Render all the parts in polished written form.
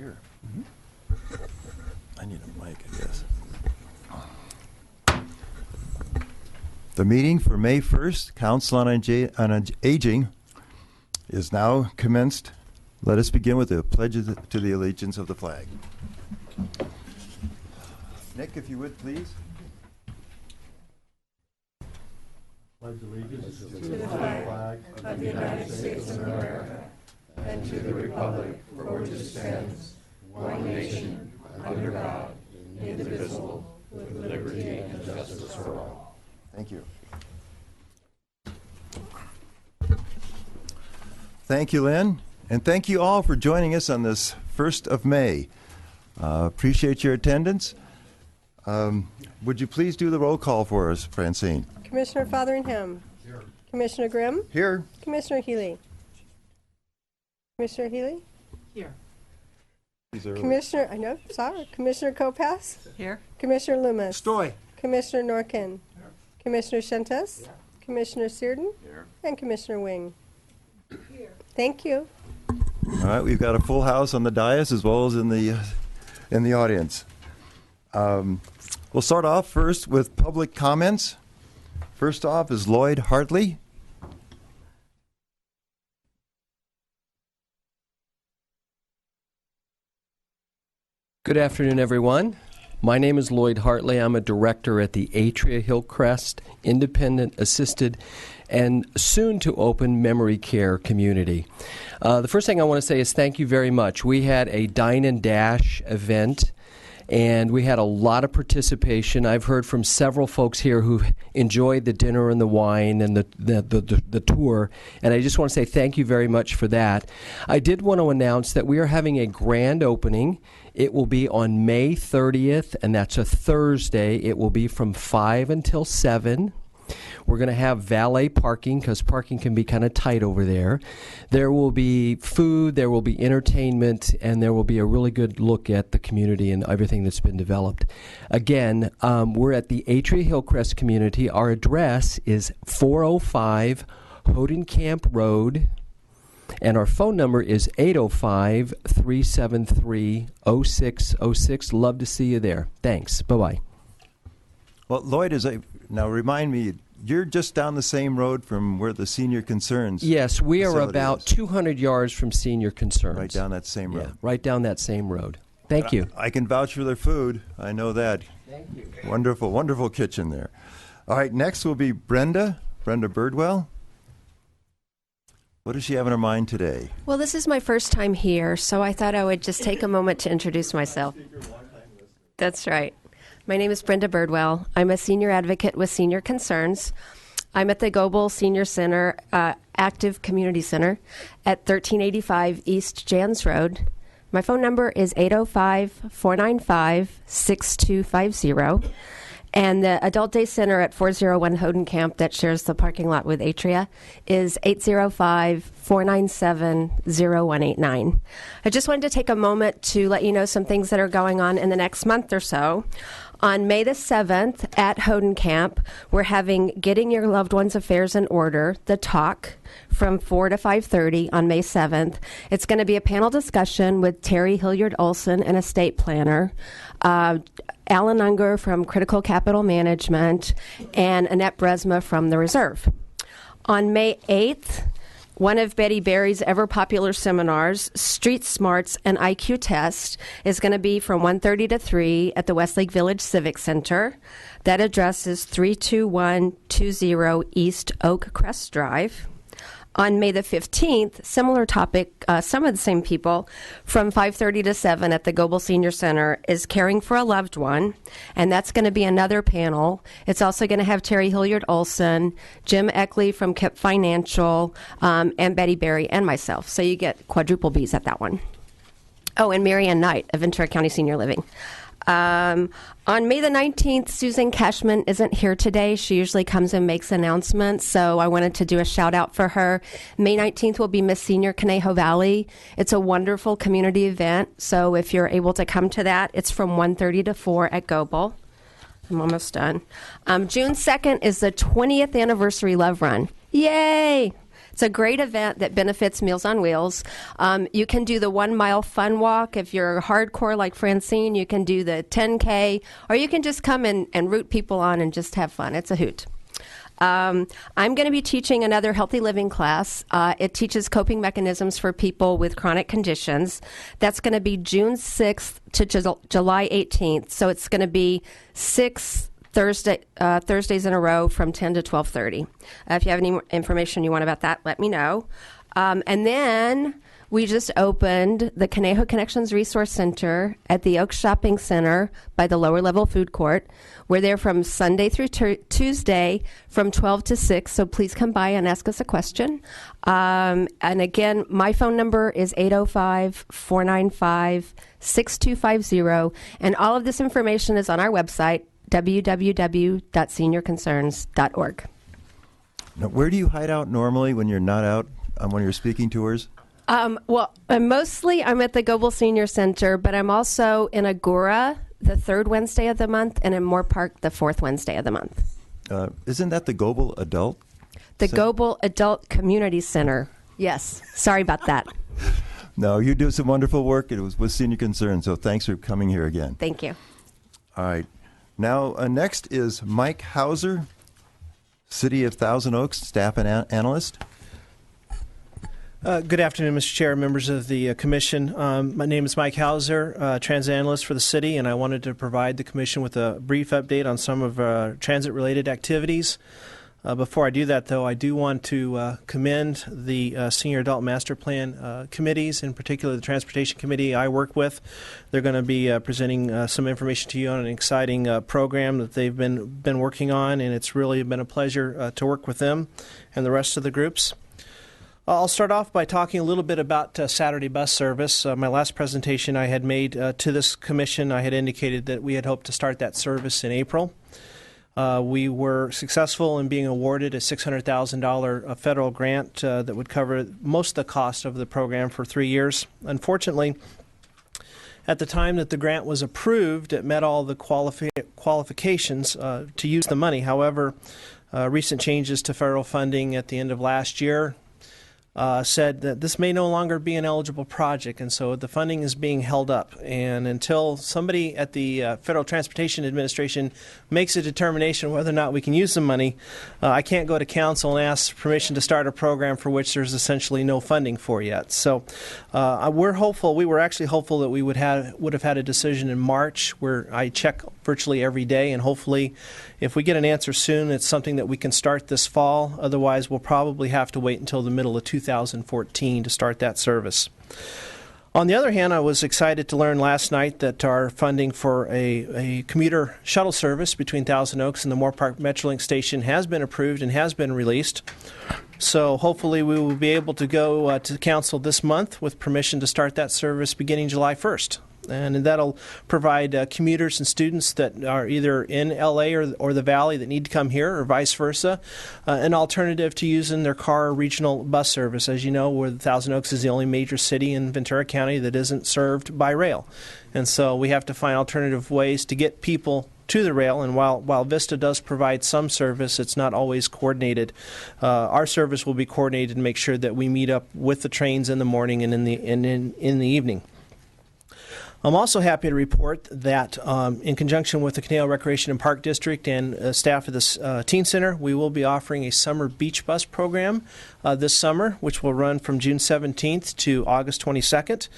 here. I need a mic, I guess. The meeting for May 1st, Council on Aging, is now commenced. Let us begin with the pledge to the allegiance of the flag. Nick, if you would, please. Pledge allegiance to the flag of the United States of America and to the republic for which it stands, one nation, under God, indivisible, with liberty and justice for all. Thank you. Thank you, Lynn. And thank you all for joining us on this 1st of May. Appreciate your attendance. Would you please do the roll call for us, Francine? Commissioner Fotheringham. Here. Commissioner Grimm. Here. Commissioner Healy. Commissioner Healy. Here. Commissioner, I know, sorry. Commissioner Kopass. Here. Commissioner Loomis. Stoy. Commissioner Norkin. Here. Commissioner Shentes. Here. Commissioner Searden. Here. And Commissioner Wing. Here. Thank you. All right, we've got a full house on the dais as well as in the audience. We'll start off first with public comments. First off is Lloyd Hartley. Good afternoon, everyone. My name is Lloyd Hartley. I'm a director at the Atria Hillcrest Independent Assisted and soon-to-open memory care community. The first thing I want to say is thank you very much. We had a Dine and Dash event, and we had a lot of participation. I've heard from several folks here who enjoyed the dinner and the wine and the tour, and I just want to say thank you very much for that. I did want to announce that we are having a grand opening. It will be on May 30th, and that's a Thursday. It will be from 5 until 7. We're going to have valet parking because parking can be kind of tight over there. There will be food, there will be entertainment, and there will be a really good look at the community and everything that's been developed. Again, we're at the Atria Hillcrest community. Our address is 405 Hodenkamp Road, and our phone number is 805-373-0606. Love to see you there. Thanks. Bye-bye. Well, Lloyd, now remind me, you're just down the same road from where the Senior Concerns. Yes, we are about is. 200 yards from Senior Concerns. Right down that same road. Yeah, right down that same road. Thank you. I can vouch for their food. I know that. Thank you. Wonderful, wonderful kitchen there. All right, next will be Brenda Birdwell. What does she have in her mind today? Well, this is my first time here, so I thought I would just take a moment to introduce myself. That's right. My name is Brenda Birdwell. I'm a senior advocate with Senior Concerns. I'm at the Goebel Senior Center, Active Community Center at 1385 East Jans Road. My phone number is 805-495-6250. And the Adult Day Center at 401 Hodenkamp that shares the parking lot with Atria is 805-497-0189. I just wanted to take a moment to let you know some things that are going on in the next month or so. On May the 7th at Hodenkamp, we're having Getting Your Loved One's Affairs in Order, the talk, from 4 to 5:30 on May 7th. It's going to be a panel discussion with Terry Hilliard-Olson, an estate planner, Alan Unger from Critical Capital Management, and Annette Bresma from the Reserve. On May 8th, one of Betty Barry's ever-popular seminars, Street Smarts and IQ Test, is going to be from 1:30 to 3 at the Westlake Village Civic Center. That address is 32120 East Oak Crest Drive. On May the 15th, similar topic, some of the same people, from 5:30 to 7 at the Goebel Senior Center is Caring for a Loved One, and that's going to be another panel. It's also going to have Terry Hilliard-Olson, Jim Eckley from KIP Financial, and Betty Barry and myself. So you get quadruple Bs at that one. Oh, and Marianne Knight of Ventura County Senior Living. On May the 19th, Susan Cashman isn't here today. She usually comes and makes announcements, so I wanted to do a shout out for her. May 19th will be Miss Senior Conejo Valley. It's a wonderful community event, so if you're able to come to that, it's from 1:30 to 4 at Goebel. I'm almost done. June 2nd is the 20th anniversary Love Run. Yay! It's a great event that benefits Meals on Wheels. You can do the 1 mile fun walk. If you're hardcore like Francine, you can do the 10K, or you can just come and root people on and just have fun. It's a hoot. I'm going to be teaching another healthy living class. It teaches coping mechanisms for people with chronic conditions. That's going to be June 6th to July 18th. So it's going to be 6 Thursdays in a row from 10 to 12:30. If you have any more information you want about that, let me know. And then we just opened the Conejo Connections Resource Center at the Oak Shopping Center by the lower level food court. We're there from Sunday through Tuesday from 12 to 6, so please come by and ask us a question. And again, my phone number is 805-495-6250, and all of this information is on our website, www.seniorconcerns.org. Now, where do you hide out normally when you're not out on one of your speaking tours? Mostly I'm at the Goebel Senior Center, but I'm also in Agora the third Wednesday of the month and in Moore Park the fourth Wednesday of the month. Isn't that the Goebel Adult? The Goebel Adult Community Center. Yes. Sorry about that. No, you do some wonderful work. It was with Senior Concerns, so thanks for coming here again. Thank you. All right. Now, next is Mike Hauser, City of Thousand Oaks staff and analyst. Good afternoon, Mr. Chair, members of the Commission. My name is Mike Hauser, transit analyst for the city, and I wanted to provide the Commission with a brief update on some of our transit-related activities. Before I do that, though, I do want to commend the Senior Adult Master Plan committees, in particular the Transportation Committee I work with. They're going to be presenting some information to you on an exciting program that they've been working on, and it's really been a pleasure to work with them and the rest of the groups. I'll start off by talking a little bit about Saturday bus service. My last presentation I had made to this commission, I had indicated that we had hoped to start that service in April. We were successful in being awarded a $600,000 federal grant that would cover most of the cost of the program for 3 years. Unfortunately, at the time that the grant was approved, it met all the qualifications to use the money. However, recent changes to federal funding at the end of last year said that this may no longer be an eligible project, and so the funding is being held up. And until somebody at the Federal Transportation Administration makes a determination whether or not we can use the money, I can't go to council and ask permission to start a program for which there's essentially no funding for yet. So we're hopeful. We were actually hopeful that we would have had a decision in March, where I check virtually every day, and hopefully if we get an answer soon, it's something that we can start this fall. Otherwise, we'll probably have to wait until the middle of 2014 to start that service. On the other hand, I was excited to learn last night that our funding for a commuter shuttle service between Thousand Oaks and the Moore Park Metrolink station has been approved and has been released. So hopefully we will be able to go to council this month with permission to start that service beginning July 1st. And that'll provide commuters and students that are either in LA or the Valley that need to come here, or vice versa, an alternative to using their car or regional bus service. As you know, where Thousand Oaks is the only major city in Ventura County that isn't served by rail. And so we have to find alternative ways to get people to the rail, and while Vista does provide some service, it's not always coordinated. Our service will be coordinated to make sure that we meet up with the trains in the morning and in the evening. I'm also happy to report that in conjunction with the Conejo Recreation and Park District and staff of the Teen Center, we will be offering a summer beach bus program this summer, which will run from June 17th to August 22nd.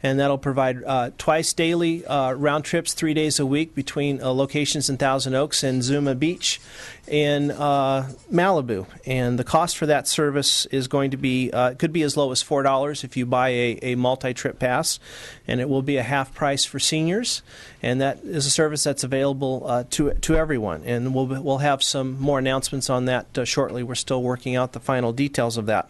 And that'll provide twice daily round trips, 3 days a week between locations in Thousand Oaks and Zuma Beach in Malibu. And the cost for that service is going to be, could be as low as $4 if you buy a multi-trip pass. And it will be a half price for seniors, and that is a service that's available to everyone. And we'll have some more announcements on that shortly. We're still working out the final details of that.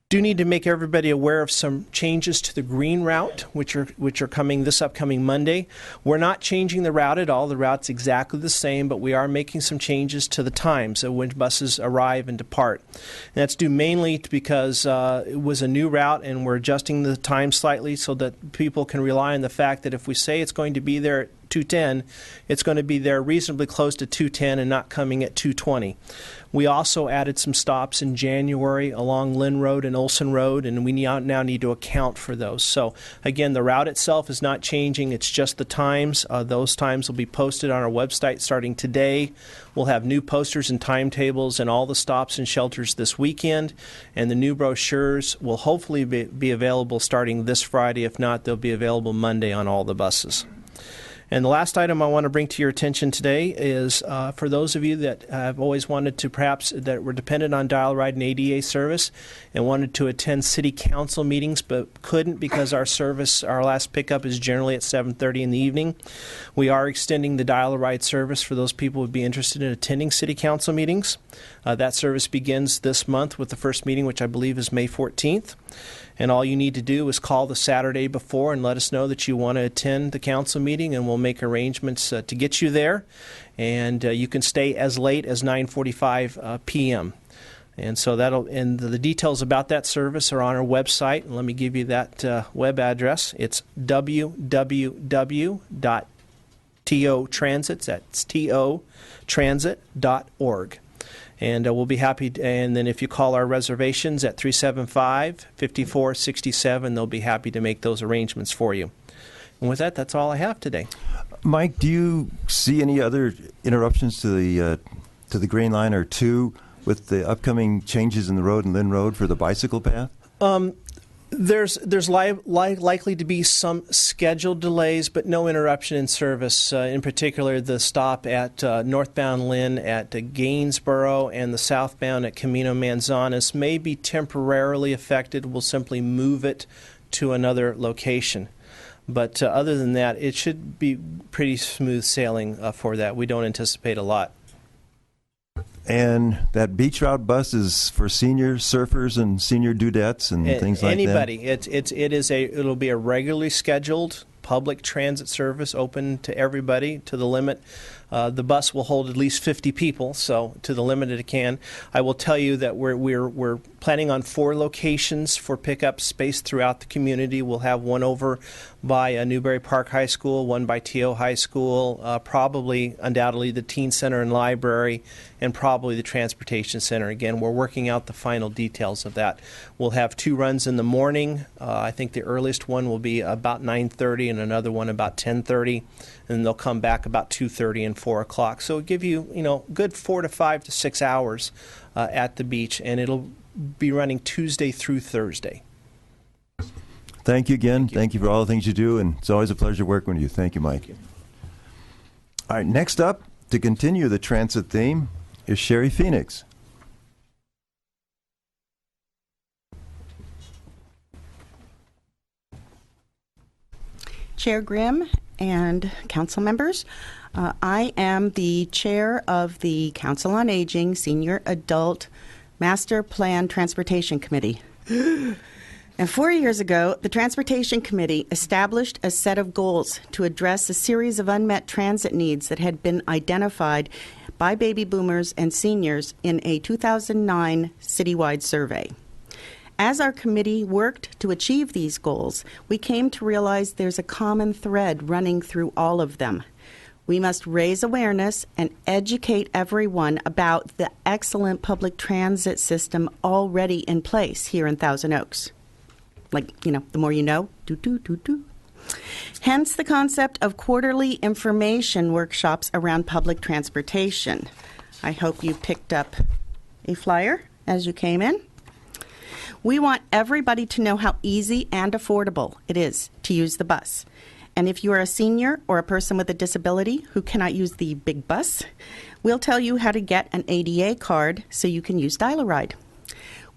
Do need to make everybody aware of some changes to the green route, which are coming this upcoming Monday. We're not changing the route at all. The route's exactly the same, but we are making some changes to the times of when buses arrive and depart. And that's due mainly because it was a new route, and we're adjusting the time slightly so that people can rely on the fact that if we say it's going to be there at 210, it's going to be there reasonably close to 210 and not coming at 220. We also added some stops in January along Lynn Road and Olson Road, and we now need to account for those. So again, the route itself is not changing. It's just the times. Those times will be posted on our website starting today. We'll have new posters and timetables and all the stops and shelters this weekend, and the new brochures will hopefully be available starting this Friday. If not, they'll be available Monday on all the buses. And the last item I want to bring to your attention today is for those of you that have always wanted to, perhaps that were dependent on Dial-A-Ride and ADA service and wanted to attend city council meetings but couldn't because our last pickup is generally at 7:30 in the evening. We are extending the Dial-A-Ride service for those people who would be interested in attending city council meetings. That service begins this month with the first meeting, which I believe is May 14th. And all you need to do is call the Saturday before and let us know that you want to attend the council meeting, and we'll make arrangements to get you there. And you can stay as late as 9:45 p.m. And so the details about that service are on our website. And let me give you that web address. It's www.totransit. That's totransit.org. And we'll be happy, and then if you call our reservations at 375-5467, they'll be happy to make those arrangements for you. And with that, that's all I have today. Mike, do you see any other interruptions to the Green Line or 2 with the upcoming changes in the road and Lynn Road for the bicycle path? There's likely to be some scheduled delays, but no interruption in service. In particular, the stop at northbound Lynn at Gainsboro and the southbound at Camino Manzanas may be temporarily affected. We'll simply move it to another location. But other than that, it should be pretty smooth sailing for that. We don't anticipate a lot. And that beach route bus is for senior surfers and senior dudettes and things like anybody. that? It'll be a regularly scheduled public transit service open to everybody to the limit. The bus will hold at least 50 people, so to the limit it can. I will tell you that we're planning on 4 locations for pickup space throughout the community. We'll have one over by Newberry Park High School, one by T.O. High School, undoubtedly the Teen Center and Library, and probably the Transportation Center. Again, we're working out the final details of that. We'll have 2 runs in the morning. I think the earliest one will be about 9:30 and another one about 10:30, and they'll come back about 2:30 and 4 o'clock. So it'll give you, good 4 to 5 to 6 hours at the beach, and it'll be running Tuesday through Thursday. Thank you again. Thank you for all the things you do, and it's always a pleasure working with you. Thank you, Mike. All right, next up, to continue the transit theme, is Sherry Phoenix. Chair Grimm and council members, I am the chair of the Council on Aging Senior Adult Master Plan Transportation Committee. And 4 years ago, the Transportation Committee established a set of goals to address a series of unmet transit needs that had been identified by baby boomers and seniors in a 2009 citywide survey. As our committee worked to achieve these goals, we came to realize there's a common thread running through all of them. We must raise awareness and educate everyone about the excellent public transit system already in place here in Thousand Oaks. The more you know, Hence the concept of quarterly information workshops around public transportation. I hope you picked up a flyer as you came in. We want everybody to know how easy and affordable it is to use the bus. And if you are a senior or a person with a disability who cannot use the big bus, we'll tell you how to get an ADA card so you can use Dial-A-Ride.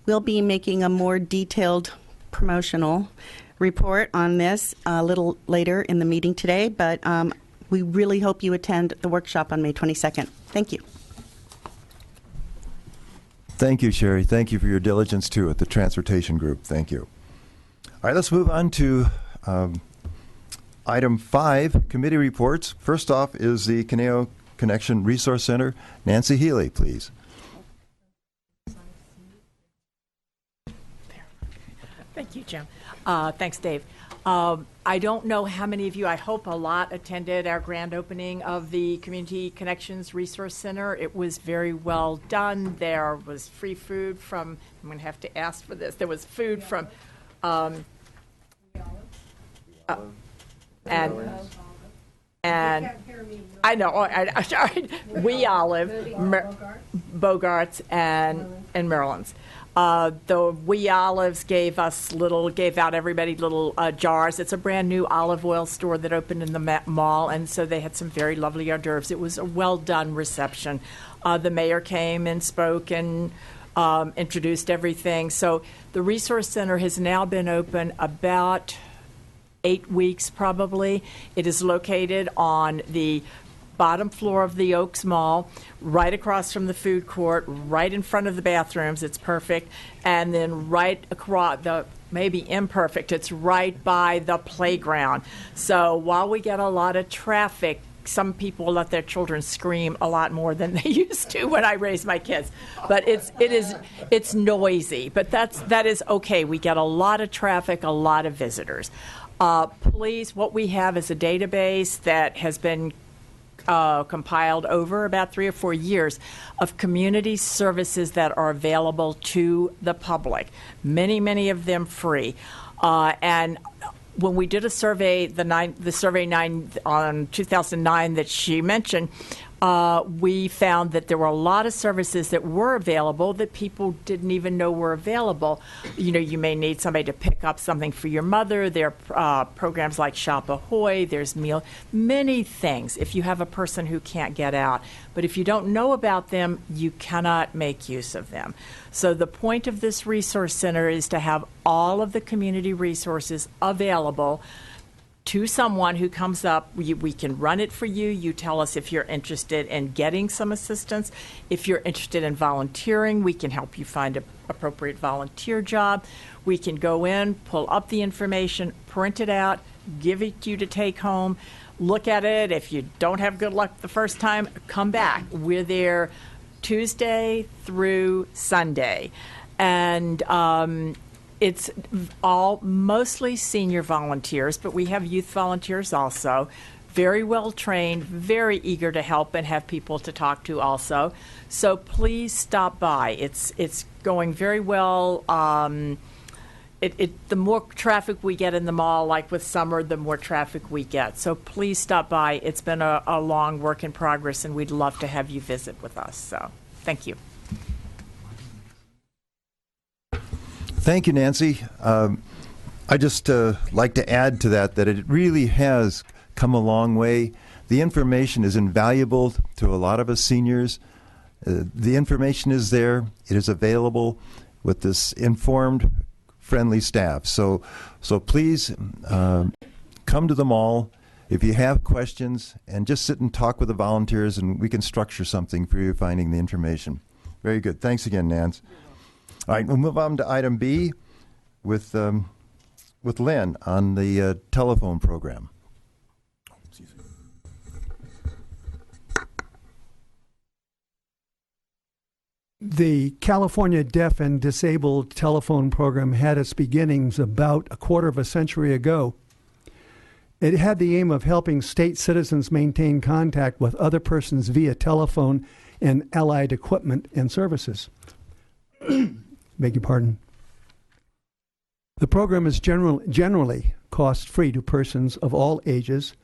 We'll be making a more detailed promotional report on this a little later in the meeting today, but we really hope you attend the workshop on May 22nd. Thank you. Thank you, Sherry. Thank you for your diligence, too, at the Transportation Group. Thank you. All right, let's move on to item 5, committee reports. First off is the Conejo Connection Resource Center. Nancy Healy, please. Thank Thank you, Jim. Thanks, Dave. I don't know how many of you, I hope a lot, attended our grand opening of the Community Connections Resource Center. It was very well done. There was free food from, I'm going to have to ask for this, there was food from, and I know, sorry, We Olive, Bogarts, and Maryland's. The We Olives gave out everybody little jars. It's a brand new olive oil store that opened in the mall, and so they had some very lovely hors d'oeuvres. It was a well done reception. The mayor came and spoke and introduced everything. So the Resource Center has now been open about 8 weeks probably. It is located on the bottom floor of the Oaks Mall, right across from the food court, right in front of the bathrooms. It's perfect. And then right across maybe imperfect, it's right by the playground. So while we get a lot of traffic, some people let their children scream a lot more than they used to when I raised my kids. But it's noisy, but that is okay. We get a lot of traffic, a lot of visitors. Please, what we have is a database that has been compiled over about 3 or 4 years of community services that are available to the public, many of them free. And when we did a survey, the survey 9 on 2009 that she mentioned, we found that there were a lot of services that were available that people didn't even know were available. You know, you may need somebody to pick up something for your mother. There are programs like Shop Ahoy. There's many things if you have a person who can't get out. But if you don't know about them, you cannot make use of them. So the point of this resource center is to have all of the community resources available to someone who comes up. We can run it for you. You tell us if you're interested in getting some assistance. If you're interested in volunteering, we can help you find an appropriate volunteer job. We can go in, pull up the information, print it out, give it to you to take home, look at it. If you don't have good luck the first time, come back. We're there Tuesday through Sunday. And it's all mostly senior volunteers, but we have youth volunteers also. Very well trained, very eager to help and have people to talk to also. So please stop by. It's going very well. The more traffic we get in the mall, like with summer, the more traffic we get. So please stop by. It's been a long work in progress, and we'd love to have you visit with us. So thank you. Thank you, Nancy. I just like to add to that it really has come a long way. The information is invaluable to a lot of us seniors. The information is there. It is available with this informed, friendly staff. So please come to the mall if you have questions, and just sit and talk with the volunteers, and we can structure something for you finding the information. Very good. Thanks again, Nance. All right, we'll move on to item B with Lynn on the telephone program. The California Deaf and Disabled Telephone Program had its beginnings about a quarter of a century ago. It had the aim of helping state citizens maintain contact with other persons via telephone and allied equipment and services. Beg your pardon. The program is generally cost-free to persons of all ages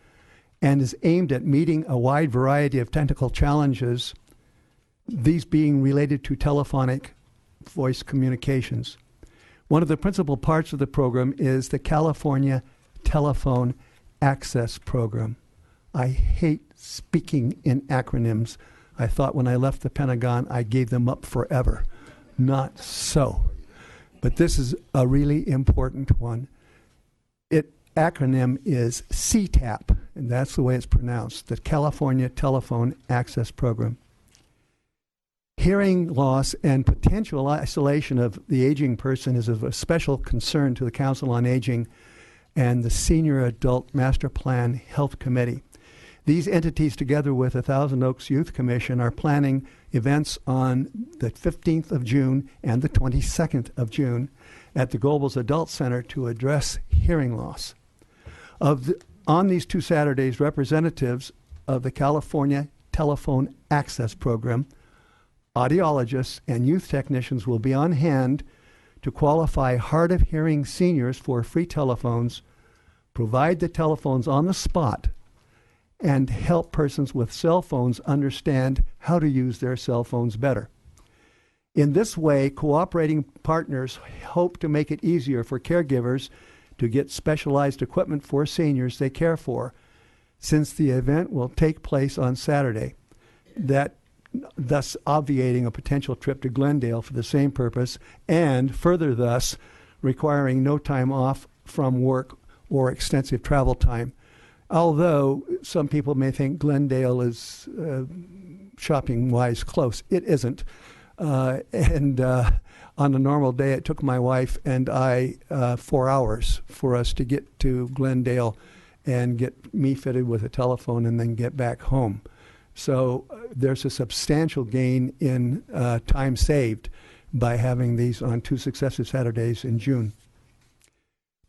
and is aimed at meeting a wide variety of technical challenges, these being related to telephonic voice communications. One of the principal parts of the program is the California Telephone Access Program. I hate speaking in acronyms. I thought when I left the Pentagon I gave them up forever. Not so. But this is a really important one. Acronym is CTAP, and that's the way it's pronounced, the California Telephone Access Program. Hearing loss and potential isolation of the aging person is of a special concern to the Council on Aging and the Senior Adult Master Plan Health Committee. These entities, together with the Thousand Oaks Youth Commission, are planning events on the 15th of June and the 22nd of June at the Goebbels Adult Center to address hearing loss. On these 2 Saturdays, representatives of the California Telephone Access Program, audiologists, and youth technicians will be on hand to qualify hard of hearing seniors for free telephones, provide the telephones on the spot, and help persons with cell phones understand how to use their cell phones better. In this way, cooperating partners hope to make it easier for caregivers to get specialized equipment for seniors they care for, since the event will take place on Saturday, thus obviating a potential trip to Glendale for the same purpose, and further thus requiring no time off from work or extensive travel time. Although some people may think Glendale is shopping-wise close. It isn't. And on a normal day, it took my wife and I 4 hours for us to get to Glendale and get me fitted with a telephone and then get back home. So there's a substantial gain in time saved by having these on 2 successive Saturdays in June.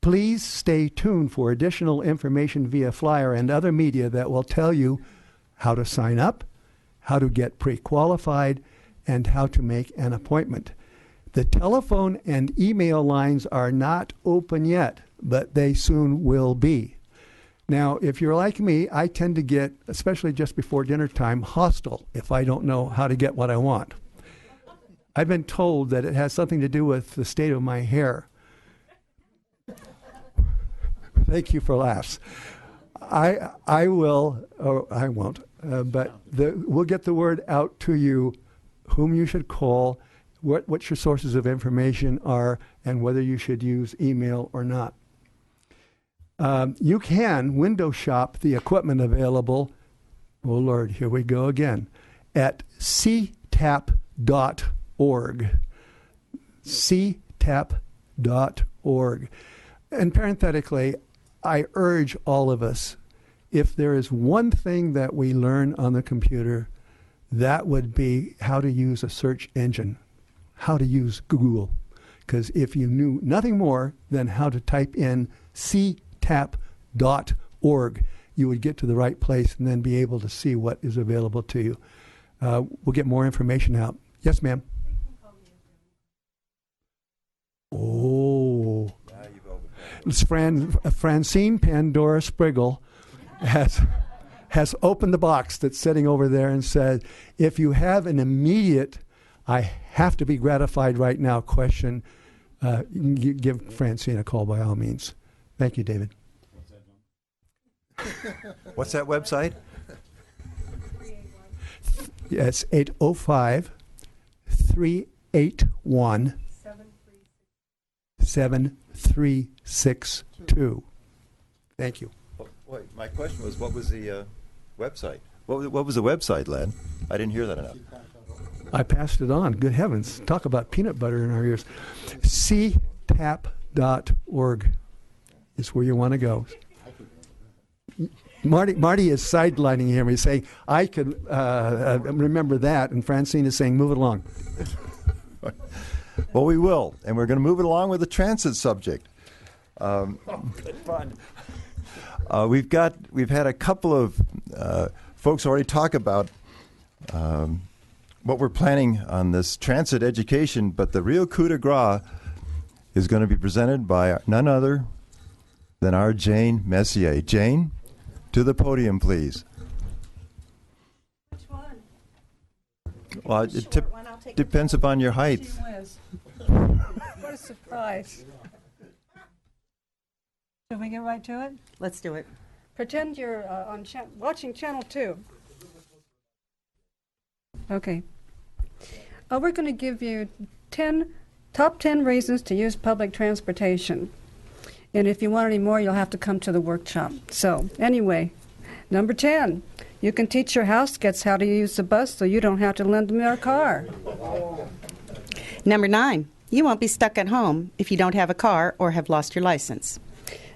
Please stay tuned for additional information via flyer and other media that will tell you how to sign up, how to get pre-qualified, and how to make an appointment. The telephone and email lines are not open yet, but they soon will be. Now, if you're like me, I tend to get, especially just before dinner time, hostile if I don't know how to get what I want. I've been told that it has something to do with the state of my hair. Thank you for laughs. I will, or I won't, but we'll get the word out to you, whom you should call, what your sources of information are, and whether you should use email or not. You can window shop the equipment available, oh Lord, here we go again, at ctap.org. ctap.org. And parenthetically, I urge all of us, if there is one thing that we learn on the computer, that would be how to use a search engine, how to use Google. Because if you knew nothing more than how to type in ctap.org, you would get to the right place and then be able to see what is available to you. We'll get more information out. Yes, ma'am. Oh. It's Francine Pandora Spriggle has opened the box that's sitting over there and said, if you have an immediate, I have to be gratified right now question, you can give Francine a call by all means. Thank you, David. What's that website? Yes, 805-381-7362. Thank you. Wait, my question was, what was the website? What was the website, Len? I didn't hear that enough. I passed it on. Good heavens. Talk about peanut butter in our ears. ctap.org is where you want to go. Marty is sidelining him. He's saying, I could remember that. And Francine is saying, move it along. Well, we will. And we're going to move it along with the transit subject. Good fun. We've had a couple of folks already talk about what we're planning on this transit education, but the real coup de grace is going to be presented by none other than our Jane Messier. Jane, to the podium, please. Which one? Well, it depends upon your height. What a surprise. Should we get right to it? Let's do it. Pretend you're watching Channel 2. Okay. We're going to give you top 10 reasons to use public transportation. And if you want any more, you'll have to come to the workshop. So, anyway, number 10, you can teach your house kids how to use the bus so you don't have to lend them their car. Number 9, you won't be stuck at home if you don't have a car or have lost your license.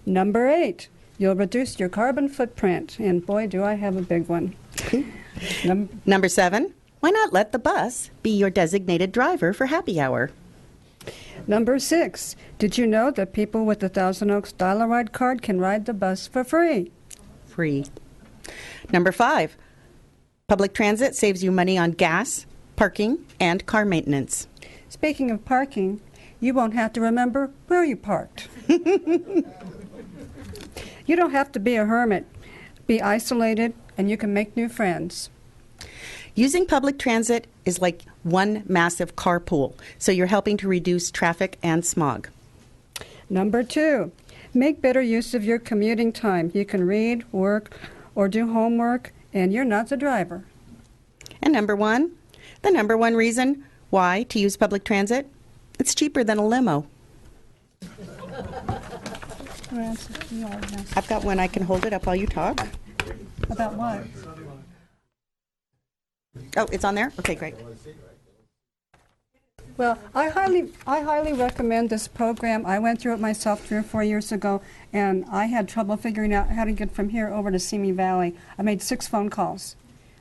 Number 8, you'll reduce your carbon footprint. And boy, do I have a big one. Number 7, why not let the bus be your designated driver for happy hour? Number 6, did you know that people with the Thousand Oaks Dial-A-Ride card can ride the bus for free? Free. Number 5, public transit saves you money on gas, parking, and car maintenance. Speaking of parking, you won't have to remember where you parked. You don't have to be a hermit. Be isolated, and you can make new friends. Using public transit is like one massive carpool, so you're helping to reduce traffic and smog. Number 2, make better use of your commuting time. You can read, work, or do homework, and you're not the driver. And number 1, the number 1 reason why to use public transit, it's cheaper than a limo. I've got one. I can hold it up while you talk. About what? Oh, it's on there? Okay, great. Well, I highly recommend this program. I went through it myself 3 or 4 years ago, and I had trouble figuring out how to get from here over to Simi Valley. I made 6 phone calls,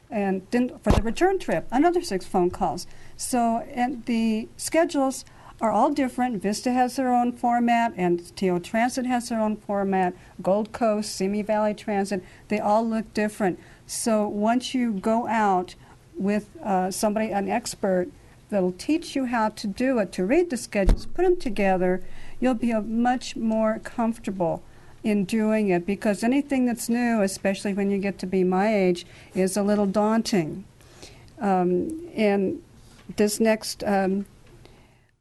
and then for the return trip, another 6 phone calls. So, and the schedules are all different. Vista has their own format, and TO Transit has their own format. Gold Coast, Simi Valley Transit, they all look different. So once you go out with somebody, an expert, that'll teach you how to do it, to read the schedules, put them together, you'll be much more comfortable in doing it, because anything that's new, especially when you get to be my age, is a little daunting. And this next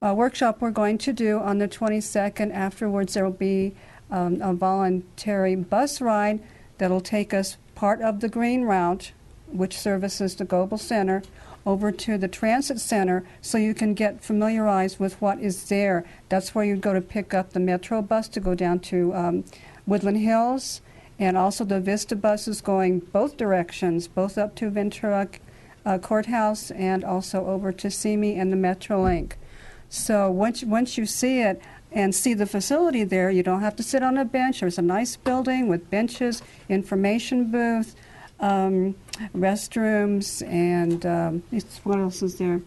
workshop we're going to do on the 22nd, afterwards there will be a voluntary bus ride that'll take us part of the Green Route, which services the Goebel Center, over to the Transit Center so you can get familiarized with what is there. That's where you go to pick up the Metro bus to go down to Woodland Hills, and also the Vista buses going both directions, both up to Ventura Courthouse and also over to Simi and the Metrolink. So once you see it and see the facility there, you don't have to sit on a bench. There's a nice building with benches, information booth, restrooms, and what else is there?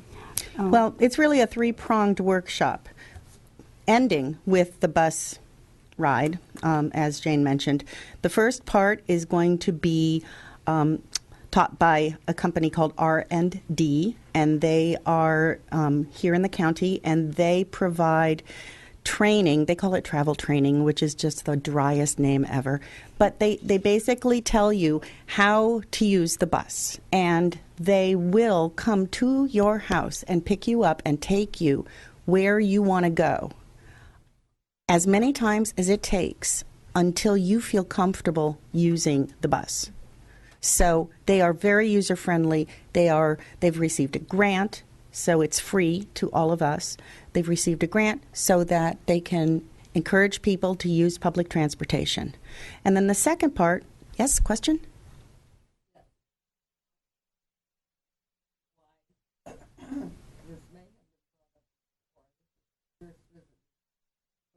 Well, it's really a 3-pronged workshop, ending with the bus ride, as Jane mentioned. The first part is going to be taught by a company called R&D, and they are here in the county, and they provide training. They call it travel training, which is just the driest name ever. But they basically tell you how to use the bus, and they will come to your house and pick you up and take you where you want to go as many times as it takes until you feel comfortable using the bus. So they are very user-friendly. They've received a grant, so it's free to all of us. They've received a grant so that they can encourage people to use public transportation. And then the second part, yes, question?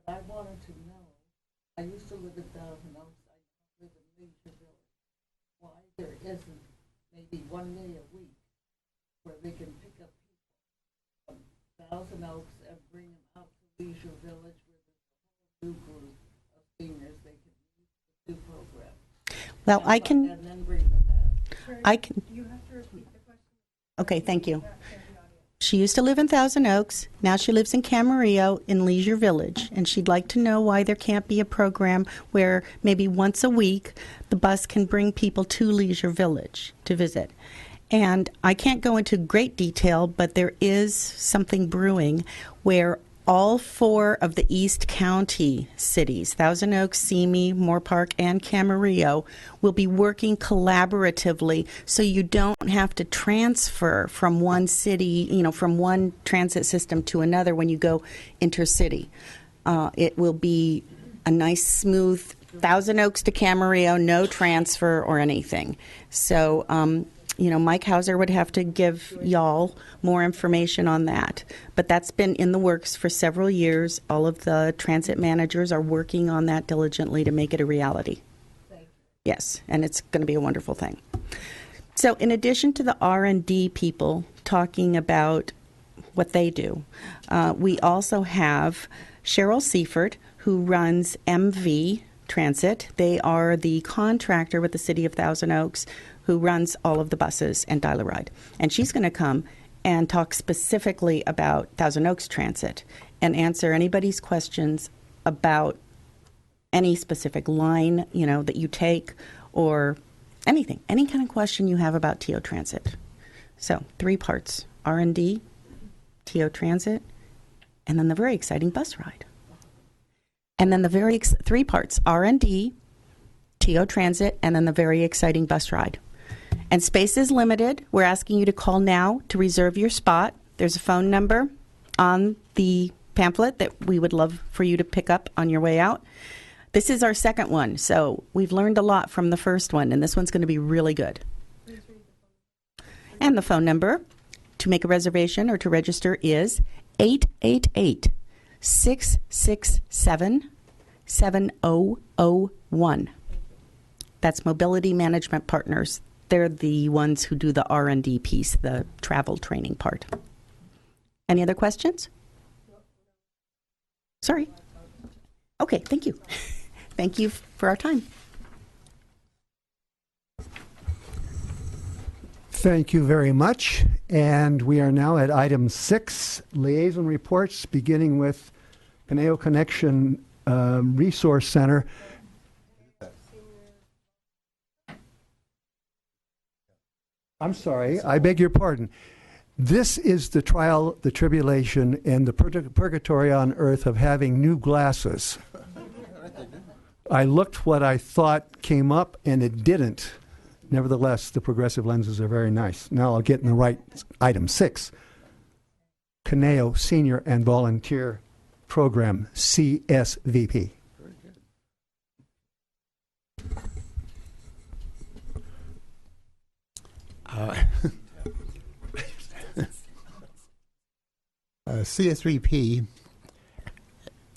I wanted to know, I used to live in Thousand Oaks, I live in Leisure Village, why there isn't maybe one day a week where they can pick up people from Thousand Oaks and bring them out to Leisure Village where there's a whole new group of seniors they can use the new program. Well, and then bring them back. You have to repeat the question. Okay, thank you. She used to live in Thousand Oaks. Now she lives in Camarillo in Leisure Village, and she'd like to know why there can't be a program where maybe once a week the bus can bring people to Leisure Village to visit. And I can't go into great detail, but there is something brewing where all 4 of the East County cities, Thousand Oaks, Simi, Moore Park, and Camarillo, will be working collaboratively so you don't have to transfer from one city, from one transit system to another when you go intercity. It will be a nice, smooth Thousand Oaks to Camarillo, no transfer or anything. So, Mike Hauser would have to give y'all more information on that. But that's been in the works for several years. All of the transit managers are working on that diligently to make it a reality. Yes, and it's going to be a wonderful thing. So in addition to the R&D people talking about what they do. We also have Cheryl Seifert, who runs MV Transit. They are the contractor with the City of Thousand Oaks who runs all of the buses and Dial-A-Ride. And she's going to come and talk specifically about Thousand Oaks Transit and answer anybody's questions about any specific line, that you take, or anything, any kind of question you have about TO Transit. So 3 parts: R&D, TO Transit, and then the very exciting bus ride. And then the 3 parts: R&D, TO Transit, and then the very exciting bus ride. And space is limited. We're asking you to call now to reserve your spot. There's a phone number on the pamphlet that we would love for you to pick up on your way out. This is our second one, so we've learned a lot from the first one, and this one's going to be really good. And the phone number to make a reservation or to register is 888-667-7001. That's Mobility Management Partners. They're the ones who do the R&D piece, the travel training part. Any other questions? Sorry. Okay, thank you. Thank you for our time. Thank you very much. And we are now at item 6, liaison reports, beginning with Conejo Connection Resource Center. I'm sorry, I beg your pardon. This is the trial, the tribulation, and the purgatory on earth of having new glasses. I looked what I thought came up, and it didn't. Nevertheless, the progressive lenses are very nice. Now I'll get in the right item 6. Conejo Senior and Volunteer Program, CSVP. CSVP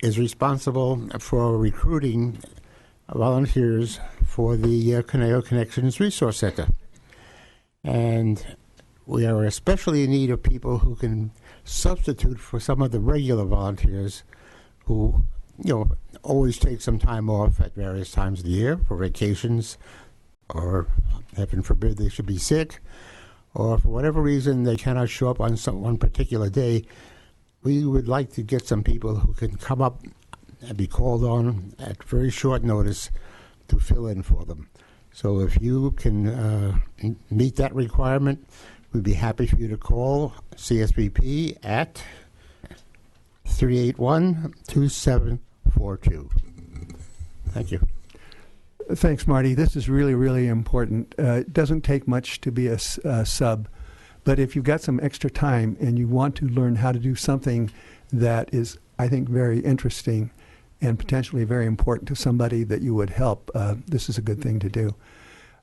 is responsible for recruiting volunteers for the Conejo Connections Resource Center. And we are especially in need of people who can substitute for some of the regular volunteers who, always take some time off at various times of the year for vacations, or heaven forbid they should be sick, or for whatever reason they cannot show up on one particular day. We would like to get some people who can come up and be called on at very short notice to fill in for them. So if you can meet that requirement, we'd be happy for you to call CSVP at 381-2742. Thank you. Thanks, Marty. This is really, really important. It doesn't take much to be a sub, but if you've got some extra time and you want to learn how to do something that is, I think, very interesting and potentially very important to somebody that you would help, this is a good thing to do.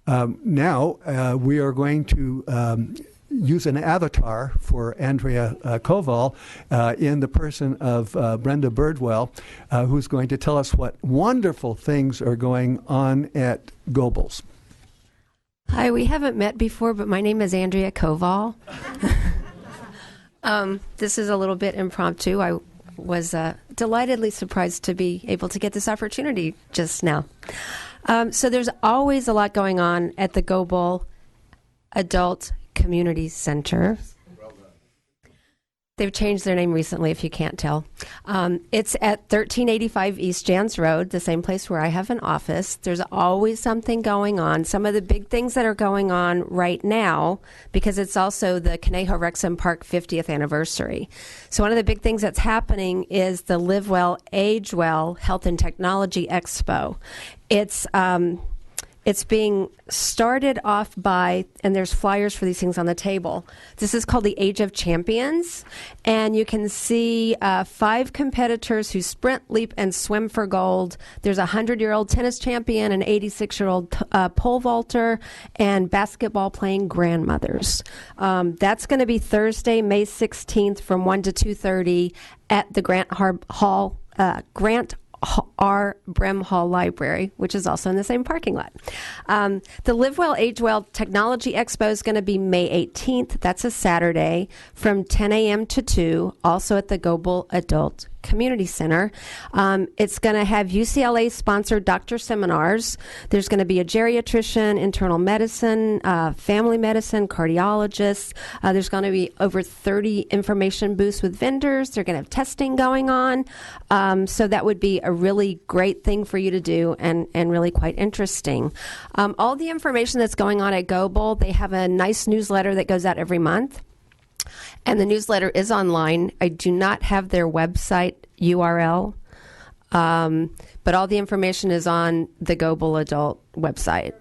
Now, we are going to use an avatar for Andrea Koval in the person of Brenda Birdwell, who's going to tell us what wonderful things are going on at Goebbels. Hi, we haven't met before, but my name is Andrea Koval. This is a little bit impromptu. I was delightedly surprised to be able to get this opportunity just now. So there's always a lot going on at the Goebel Adult Community Center. They've changed their name recently, if you can't tell. It's at 1385 East Jans Road, the same place where I have an office. There's always something going on. Some of the big things that are going on right now, because it's also the Conejo Rexham Park 50th anniversary. So one of the big things that's happening is the Live Well, Age Well Health and Technology Expo. It's being started off by, and there's flyers for these things on the table. This is called the Age of Champions, and you can see 5 competitors who sprint, leap, and swim for gold. There's a 100-year-old tennis champion, an 86-year-old pole vaulter, and basketball-playing grandmothers. That's going to be Thursday, May 16th from 1 to 2:30 at the Grant our Brim Hall Library, which is also in the same parking lot. The Live Well, Age Well Technology Expo is going to be May 18th. That's a Saturday from 10 a.m. to 2, also at the Goebel Adult Community Center. It's going to have UCLA-sponsored doctor seminars. There's going to be a geriatrician, internal medicine, family medicine, cardiologists. There's going to be over 30 information booths with vendors. They're going to have testing going on. So that would be a really great thing for you to do and really quite interesting. All the information that's going on at Goebel, they have a nice newsletter that goes out every month. And the newsletter is online. I do not have their website URL, but all the information is on the Goebel Adult website,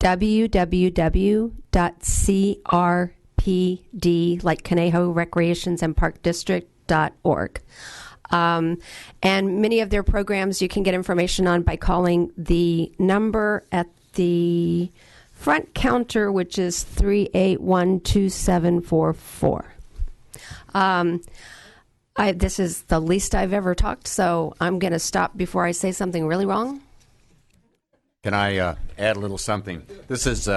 www.crpd, like Conejo Recreations and Park District.org. And many of their programs you can get information on by calling the number at the front counter, which is 3812744. This is the least I've ever talked, so I'm going to stop before I say something really wrong. Can I add a little something? This is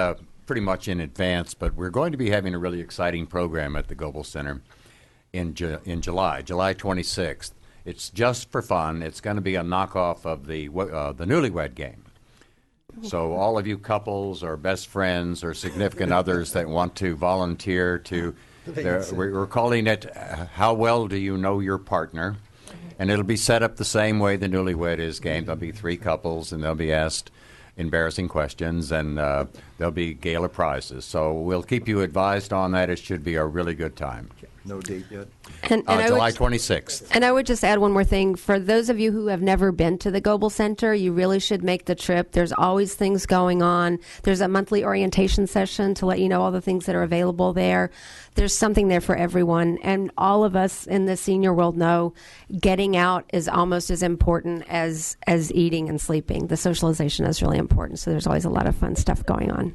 pretty much in advance, but we're going to be having a really exciting program at the Goebel Center in July 26th. It's just for fun. It's going to be a knockoff of the Newlywed Game. So all of you couples or best friends or significant others that want to volunteer to, we're calling it How Well Do You Know Your Partner? And it'll be set up the same way the Newlywed is game. There'll be 3 couples, and they'll be asked embarrassing questions, and there'll be gala prizes. So we'll keep you advised on that. It should be a really good time. No date yet? And July 26th. And I would just add one more thing. For those of you who have never been to the Goebel Center, you really should make the trip. There's always things going on. There's a monthly orientation session to let you know all the things that are available there. There's something there for everyone. And all of us in the senior world know getting out is almost as important as eating and sleeping. The socialization is really important. So there's always a lot of fun stuff going on.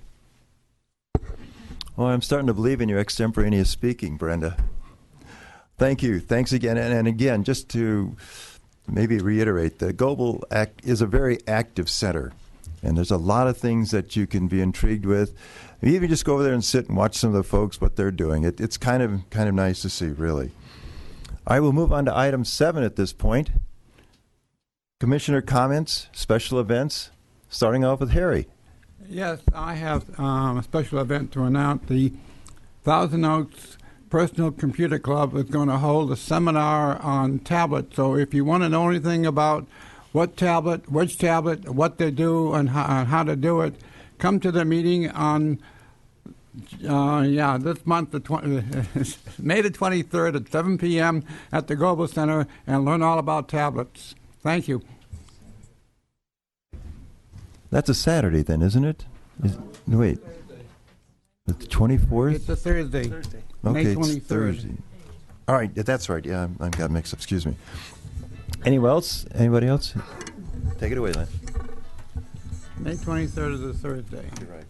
Well, I'm starting to believe in your extemporaneous speaking, Brenda. Thank you. Thanks again. And again, just to maybe reiterate, the Goebel is a very active center, and there's a lot of things that you can be intrigued with. Even just go over there and sit and watch some of the folks, what they're doing. It's kind of nice to see, really. I will move on to item 7 at this point. Commissioner comments, special events, starting off with Harry. Yes, I have a special event to announce. The Thousand Oaks Personal Computer Club is going to hold a seminar on tablets. So if you want to know anything about which tablet, what they do, and how to do it, come to the meeting on this month, May the 23rd at 7 p.m. at the Goebel Center, and learn all about tablets. Thank you. That's a Saturday then, isn't it? No, wait. The 24th? It's a Thursday. Okay, May 23rd. it's Thursday. All right, that's right. Yeah, I got mixed up. Excuse me. Anyone else? Anybody else? Take it away, Len. May 23rd is a Thursday. You're right.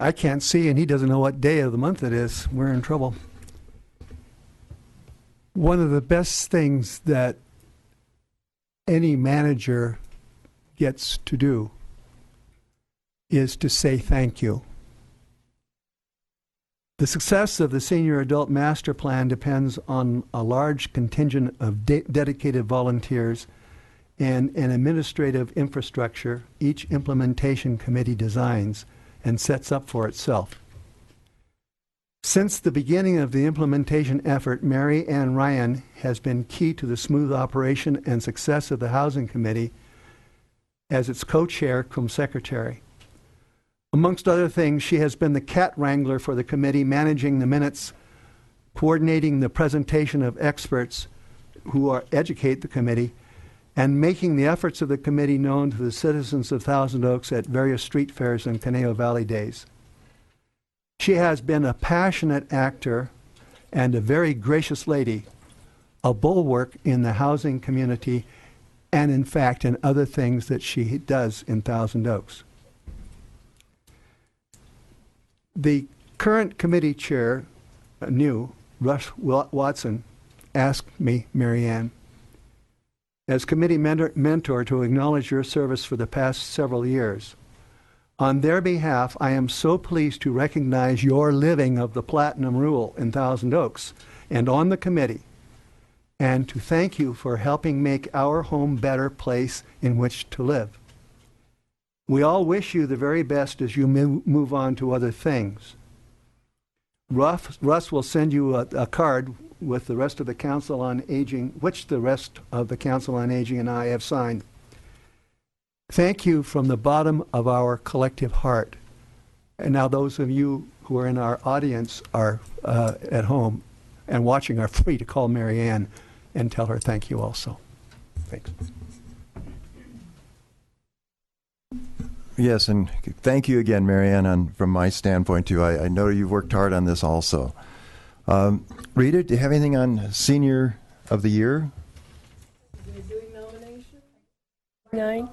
I can't see, and he doesn't know what day of the month it is. We're in trouble. One of the best things that any manager gets to do is to say thank you. The success of the Senior Adult Master Plan depends on a large contingent of dedicated volunteers and an administrative infrastructure each implementation committee designs and sets up for itself. Since the beginning of the implementation effort, Mary Ann Ryan has been key to the smooth operation and success of the Housing Committee as its co-chair cum secretary. Amongst other things, she has been the cat wrangler for the committee, managing the minutes, coordinating the presentation of experts who educate the committee, and making the efforts of the committee known to the citizens of Thousand Oaks at various street fairs and Conejo Valley Days. She has been a passionate actor and a very gracious lady, a bulwark in the housing community, and in fact in other things that she does in Thousand Oaks. The current committee chair, Russ Watson, asked me, Mary Ann, as committee mentor to acknowledge your service for the past several years. On their behalf, I am so pleased to recognize your living of the Platinum Rule in Thousand Oaks and on the committee, and to thank you for helping make our home a better place in which to live. We all wish you the very best as you move on to other things. Russ will send you a card with the rest of the Council on Aging, which the rest of the Council on Aging and I have signed. Thank you from the bottom of our collective heart. And now those of you who are in our audience are at home and watching are free to call Mary Ann and tell her thank you also. Thanks. Yes, and thank you again, Mary Ann, from my standpoint, too. I know you've worked hard on this also. Rita, do you have anything on Senior of the Year? We're doing nominations 9th,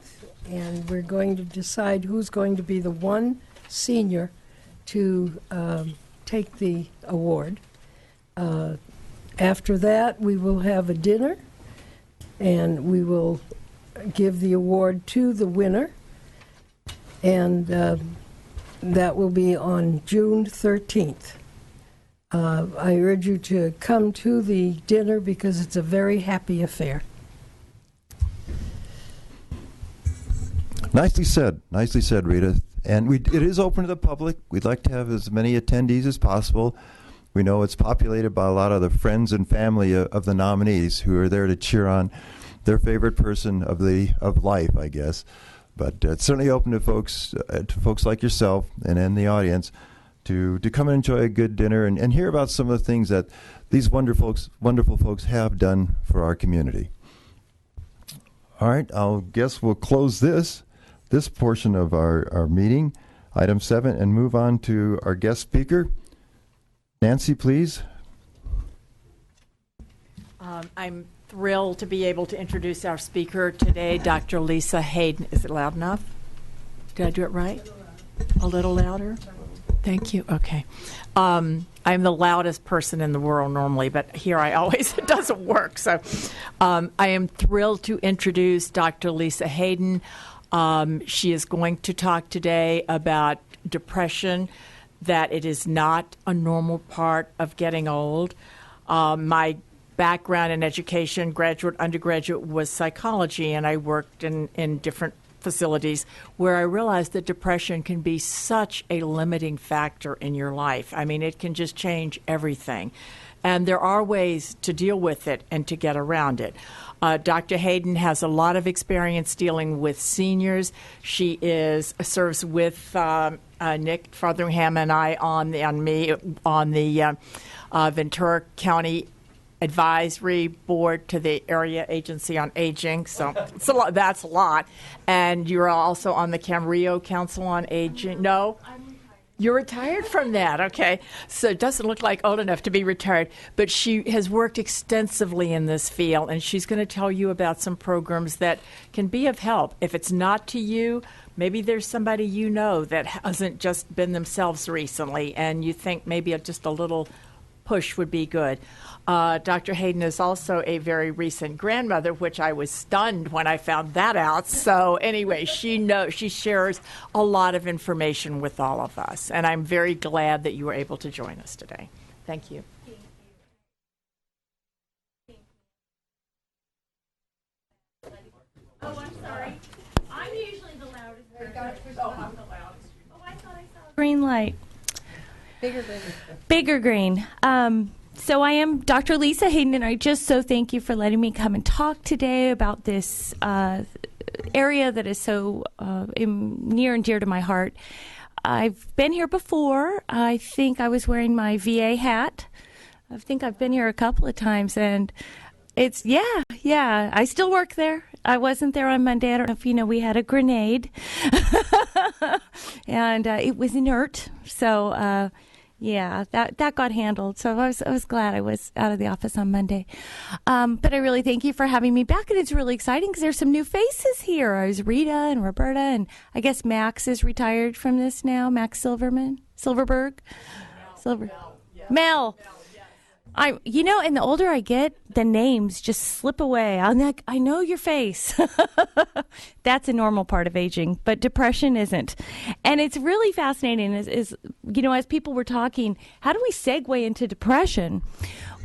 and we're going to decide who's going to be the one senior to take the award. After that, we will have a dinner, and we will give the award to the winner, and that will be on June 13th. I urge you to come to the dinner because it's a very happy affair. Nicely said, Rita. And it is open to the public. We'd like to have as many attendees as possible. We know it's populated by a lot of the friends and family of the nominees who are there to cheer on their favorite person of life, I guess. But it's certainly open to folks like yourself and in the audience to come and enjoy a good dinner and hear about some of the things that these wonderful folks have done for our community. All right, I'll guess we'll close this portion of our meeting, item 7, and move on to our guest speaker. Nancy, please. I'm thrilled to be able to introduce our speaker today, Dr. Lisa Hayden. Is it loud enough? Did I do it right? A little louder? Thank you. Okay. I'm the loudest person in the world normally, but here it doesn't work. So I am thrilled to introduce Dr. Lisa Hayden. She is going to talk today about depression, that it is not a normal part of getting old. My background in education, graduate, undergraduate, was psychology, and I worked in different facilities where I realized that depression can be such a limiting factor in your life. I mean, it can just change everything. And there are ways to deal with it and to get around it. Dr. Hayden has a lot of experience dealing with seniors. She serves with Nick Fotheringham and I on the Ventura County Advisory Board to the Area Agency on Aging. So it's a lot. That's a lot. And you're also on the Camarillo Council on Aging. No? You're retired from that, okay. So it doesn't look like old enough to be retired. But she has worked extensively in this field, and she's going to tell you about some programs that can be of help. If it's not to you, maybe there's somebody you know that hasn't just been themselves recently, and you think maybe just a little push would be good. Dr. Hayden is also a very recent grandmother, which I was stunned when I found that out. So anyway, she shares a lot of information with all of us, and I'm very glad that you were able to join us today. Thank you. Oh, I'm sorry. I'm usually the loudest person. Oh, I'm the loudest. Oh, I thought I saw green light. Bigger green. So I am Dr. Lisa Hayden, and I just so thank you for letting me come and talk today about this area that is so near and dear to my heart. I've been here before. I think I was wearing my VA hat. I think I've been here a couple of times, and it's, yeah, I still work there. I wasn't there on Monday. I don't know if you know, we had a grenade, and it was inert, so yeah, that got handled. So I was glad I was out of the office on Monday. But I really thank you for having me back, and it's really exciting because there's some new faces here. There's Rita and Roberta, and I guess Max is retired from this now. Max Silverberg. Mel. And the older I get, the names just slip away. I'm like, I know your face. That's a normal part of aging, but depression isn't. And it's really fascinating is as people were talking, how do we segue into depression?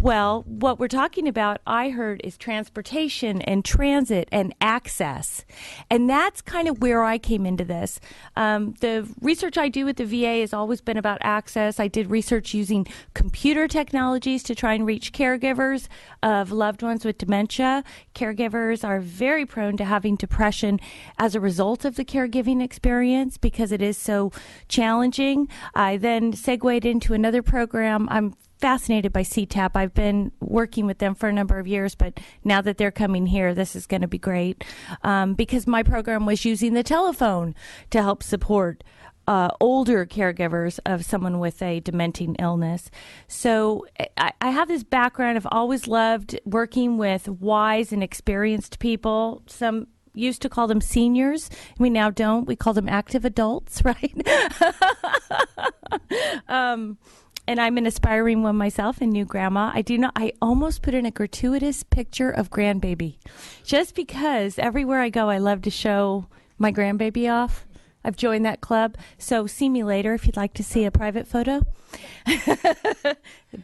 Well, what we're talking about, I heard, is transportation and transit and access. And that's kind of where I came into this. The research I do with the VA has always been about access. I did research using computer technologies to try and reach caregivers of loved ones with dementia. Caregivers are very prone to having depression as a result of the caregiving experience because it is so challenging. I then segued into another program. I'm fascinated by CTAP. I've been working with them for a number of years, but now that they're coming here, this is going to be great because my program was using the telephone to help support older caregivers of someone with a dementing illness. So I have this background. I've always loved working with wise and experienced people. Some used to call them seniors. We now don't. We call them active adults, right? And I'm an aspiring one myself, a new grandma. I almost put in a gratuitous picture of grandbaby just because everywhere I go, I love to show my grandbaby off. I've joined that club. So see me later if you'd like to see a private photo. The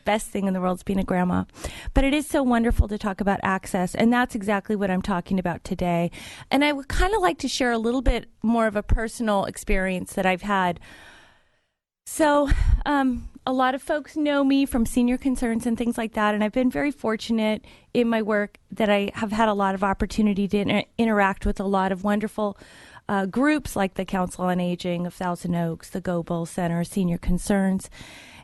best thing in the world is being a grandma. But it is so wonderful to talk about access, and that's exactly what I'm talking about today. And I would kind of like to share a little bit more of a personal experience that I've had. So a lot of folks know me from senior concerns and things like that, and I've been very fortunate in my work that I have had a lot of opportunity to interact with a lot of wonderful groups like the Council on Aging of Thousand Oaks, the Goebel Center, Senior Concerns.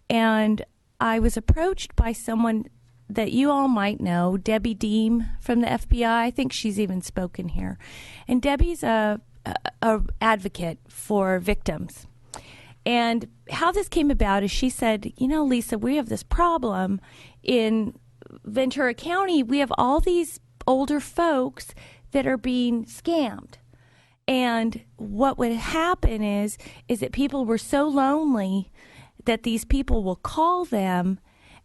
And I was approached by someone that you all might know, Debbie Deem from the FBI. I think she's even spoken here. And Debbie's a advocate for victims. And how this came about is she said, Lisa, we have this problem in Ventura County. We have all these older folks that are being scammed. And what would happen is that people were so lonely that these people will call them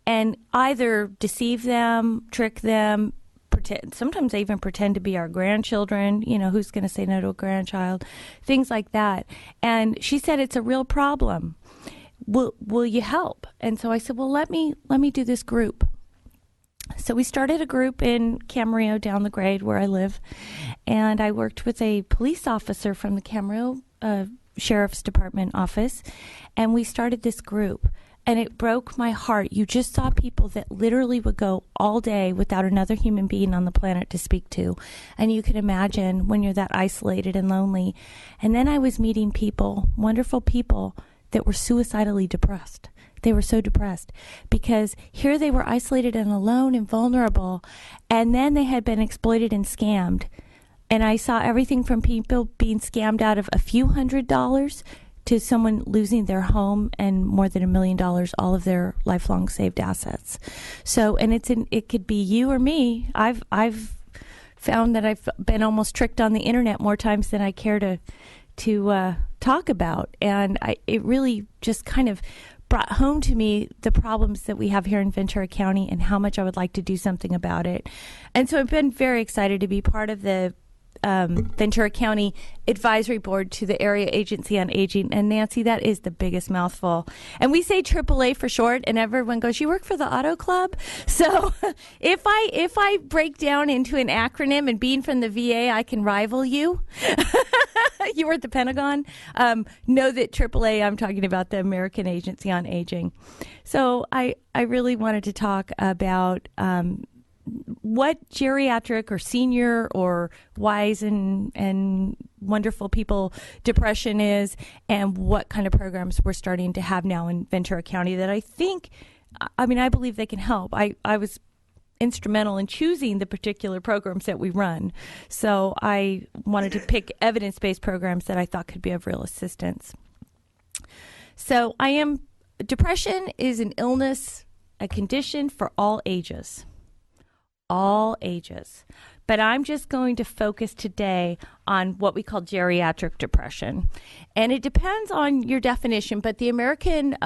and either deceive them, trick them, sometimes they even pretend to be our grandchildren. Who's going to say no to a grandchild? Things like that. And she said, it's a real problem. Will you help? And so I said, well, let me do this group. So we started a group in Camarillo down the grade where I live. And I worked with a police officer from the Camarillo Sheriff's Department office. And we started this group. And it broke my heart. You just saw people that literally would go all day without another human being on the planet to speak to. And you can imagine when you're that isolated and lonely. And then I was meeting people, wonderful people, that were suicidally depressed. They were so depressed because here they were isolated and alone and vulnerable. And then they had been exploited and scammed. And I saw everything from people being scammed out of a few $100s to someone losing their home and more than $1 million, all of their lifelong saved assets. So, and it could be you or me. I've found that I've been almost tricked on the internet more times than I care to talk about. And it really just kind of brought home to me the problems that we have here in Ventura County and how much I would like to do something about it. And so I've been very excited to be part of the Ventura County Advisory Board to the Area Agency on Aging. And Nancy, that is the biggest mouthful. And we say AAA for short, and everyone goes, you work for the Auto Club? So if I break down into an acronym, and being from the VA, I can rival you. You were at the Pentagon. Know that AAA, I'm talking about the American Agency on Aging. So I really wanted to talk about what geriatric or senior or wise and wonderful people depression is, and what kind of programs we're starting to have now in Ventura County that I believe they can help. I was instrumental in choosing the particular programs that we run. So I wanted to pick evidence-based programs that I thought could be of real assistance. So depression is an illness, a condition for all ages. All ages. But I'm just going to focus today on what we call geriatric depression. And it depends on your definition, but the American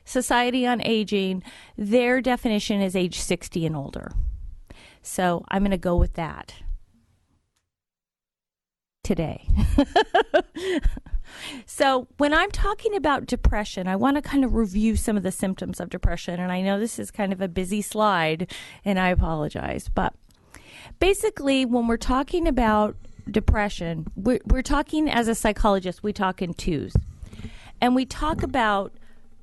Society on Aging, their definition is age 60 and older. So I'm going to go with that today. So when I'm talking about depression, I want to kind of review some of the symptoms of depression. And I know this is kind of a busy slide, and I apologize. But basically, when we're talking about depression, we're talking, as a psychologist, we talk in twos. And we talk about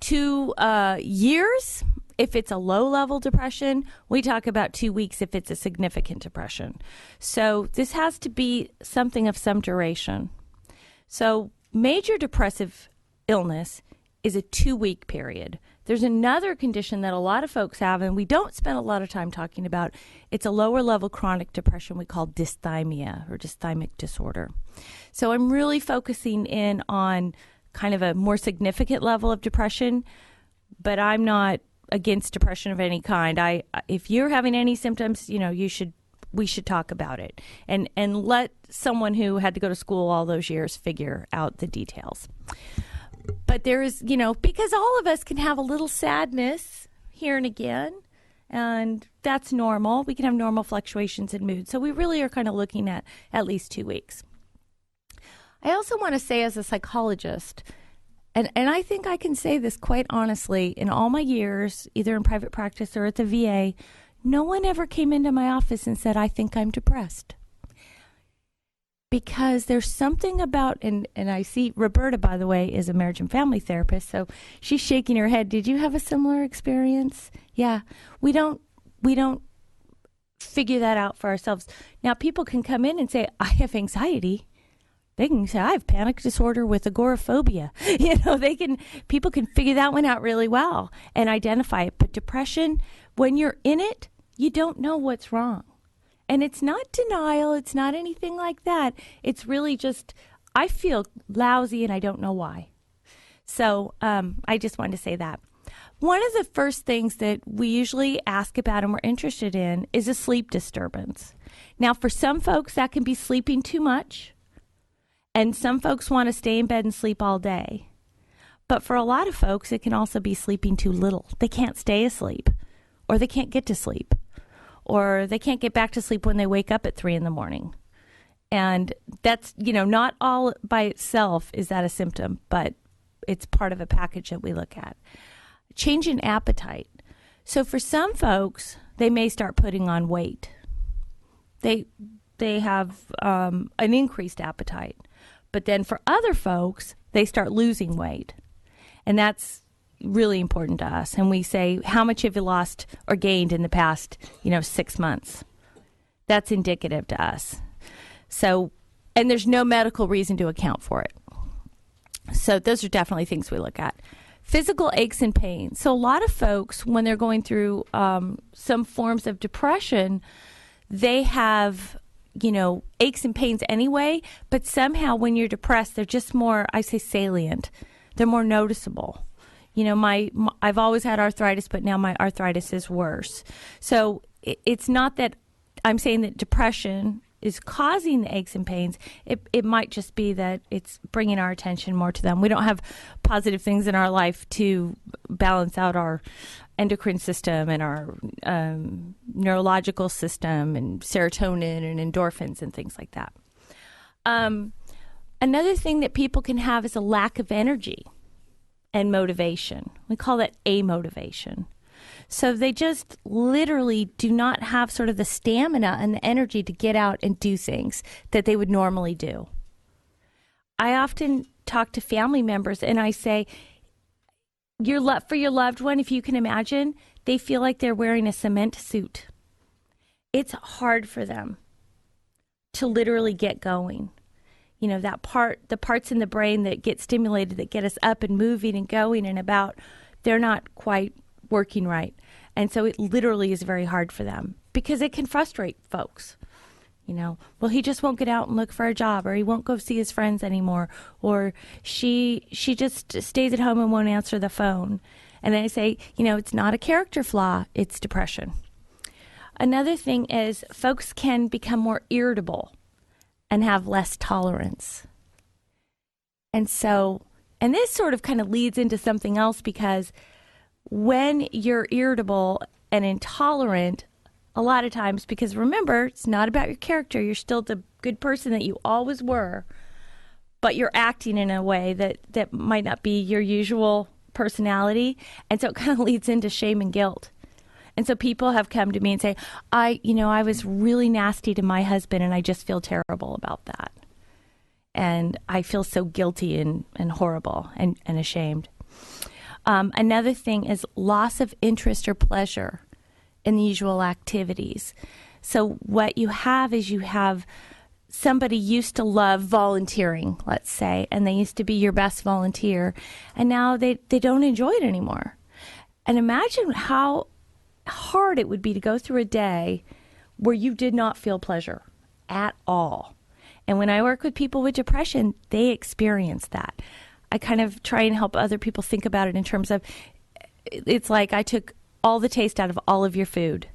2 years if it's a low-level depression. We talk about 2 weeks if it's a significant depression. So this has to be something of some duration. So major depressive illness is a 2-week period. There's another condition that a lot of folks have, and we don't spend a lot of time talking about. It's a lower-level chronic depression we call dysthymia or dysthymic disorder. So I'm really focusing in on kind of a more significant level of depression, but I'm not against depression of any kind. If you're having any symptoms, we should talk about it and let someone who had to go to school all those years figure out the details. But there is, because all of us can have a little sadness here and again, and that's normal. We can have normal fluctuations in mood. So we really are kind of looking at least 2 weeks. I also want to say, as a psychologist, and I think I can say this quite honestly, in all my years, either in private practice or at the VA, no one ever came into my office and said, I think I'm depressed. Because there's something about, and I see Roberta, by the way, is a marriage and family therapist, so she's shaking her head. Did you have a similar experience? Yeah. We don't figure that out for ourselves. Now, people can come in and say, I have anxiety. They can say, I have panic disorder with agoraphobia. People can figure that one out really well and identify it. But depression, when you're in it, you don't know what's wrong. And it's not denial. It's not anything like that. It's really just, I feel lousy and I don't know why. So I just wanted to say that. One of the first things that we usually ask about and we're interested in is a sleep disturbance. Now, for some folks, that can be sleeping too much. And some folks want to stay in bed and sleep all day. But for a lot of folks, it can also be sleeping too little. They can't stay asleep, or they can't get to sleep, or they can't get back to sleep when they wake up at 3 a.m. And that's, not all by itself is that a symptom, but it's part of a package that we look at. Change in appetite. So for some folks, they may start putting on weight. They have an increased appetite. But then for other folks, they start losing weight. And that's really important to us. And we say, how much have you lost or gained in the past, 6 months? That's indicative to us. So, and there's no medical reason to account for it. So those are definitely things we look at. Physical aches and pains. So a lot of folks, when they're going through some forms of depression, they have aches and pains anyway, but somehow when you're depressed, they're just more, I say, salient. They're more noticeable. I've always had arthritis, but now my arthritis is worse. So it's not that I'm saying that depression is causing the aches and pains. It might just be that it's bringing our attention more to them. We don't have positive things in our life to balance out our endocrine system and our neurological system and serotonin and endorphins and things like that. Another thing that people can have is a lack of energy and motivation. We call that amotivation. So they just literally do not have sort of the stamina and the energy to get out and do things that they would normally do. I often talk to family members and I say, for your loved one, if you can imagine, they feel like they're wearing a cement suit. It's hard for them to literally get going. The parts in the brain that get stimulated, that get us up and moving and going and about, they're not quite working right. And so it literally is very hard for them because it can frustrate folks. Well, he just won't get out and look for a job, or he won't go see his friends anymore, or she just stays at home and won't answer the phone. And then I say, it's not a character flaw, it's depression. Another thing is folks can become more irritable and have less tolerance. And this sort of kind of leads into something else, because when you're irritable and intolerant, a lot of times, because remember, it's not about your character. You're still the good person that you always were, but you're acting in a way that might not be your usual personality. And so it kind of leads into shame and guilt. And so people have come to me and say, I was really nasty to my husband and I just feel terrible about that. And I feel so guilty and horrible and ashamed. Another thing is loss of interest or pleasure in the usual activities. So what you have is you have somebody used to love volunteering, let's say, and they used to be your best volunteer, and now they don't enjoy it anymore. And imagine how hard it would be to go through a day where you did not feel pleasure at all. And when I work with people with depression, they experience that. I kind of try and help other people think about it in terms of, it's like I took all the taste out of all of your food.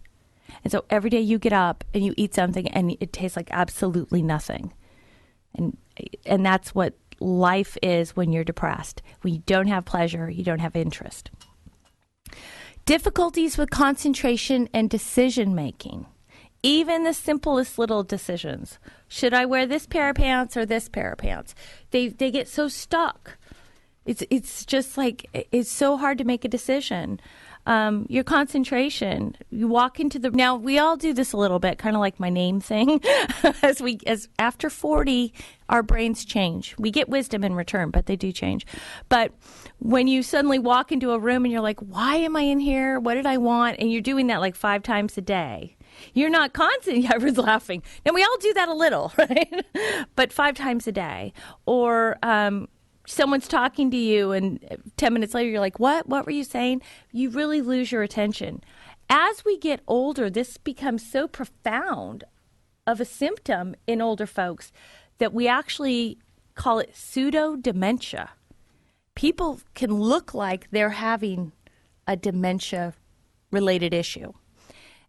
And so every day you get up and you eat something and it tastes like absolutely nothing. And that's what life is when you're depressed. When you don't have pleasure, you don't have interest. Difficulties with concentration and decision making. Even the simplest little decisions. Should I wear this pair of pants or this pair of pants? They get so stuck. It's just like, it's so hard to make a decision. Your concentration, you walk into now we all do this a little bit, kind of like my name thing. as after 40, our brains change. We get wisdom in return, but they do change. But when you suddenly walk into a room and you're like, why am I in here? What did I want? And you're doing that like 5 times a day. You're not constant. I was laughing. And we all do that a little, right? But 5 times a day. Or, someone's talking to you and 10 minutes later you're like, what were you saying? You really lose your attention. As we get older, this becomes so profound of a symptom in older folks that we actually call it pseudo-dementia. People can look like they're having a dementia-related issue.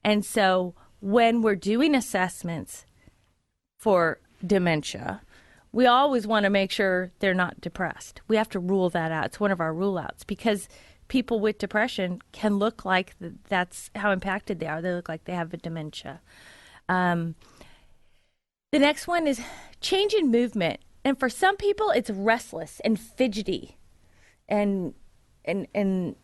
And so when we're doing assessments for dementia, we always want to make sure they're not depressed. We have to rule that out. It's one of our rule outs because people with depression can look like that's how impacted they are. They look like they have a dementia. The next one is change in movement. And for some people, it's restless and fidgety and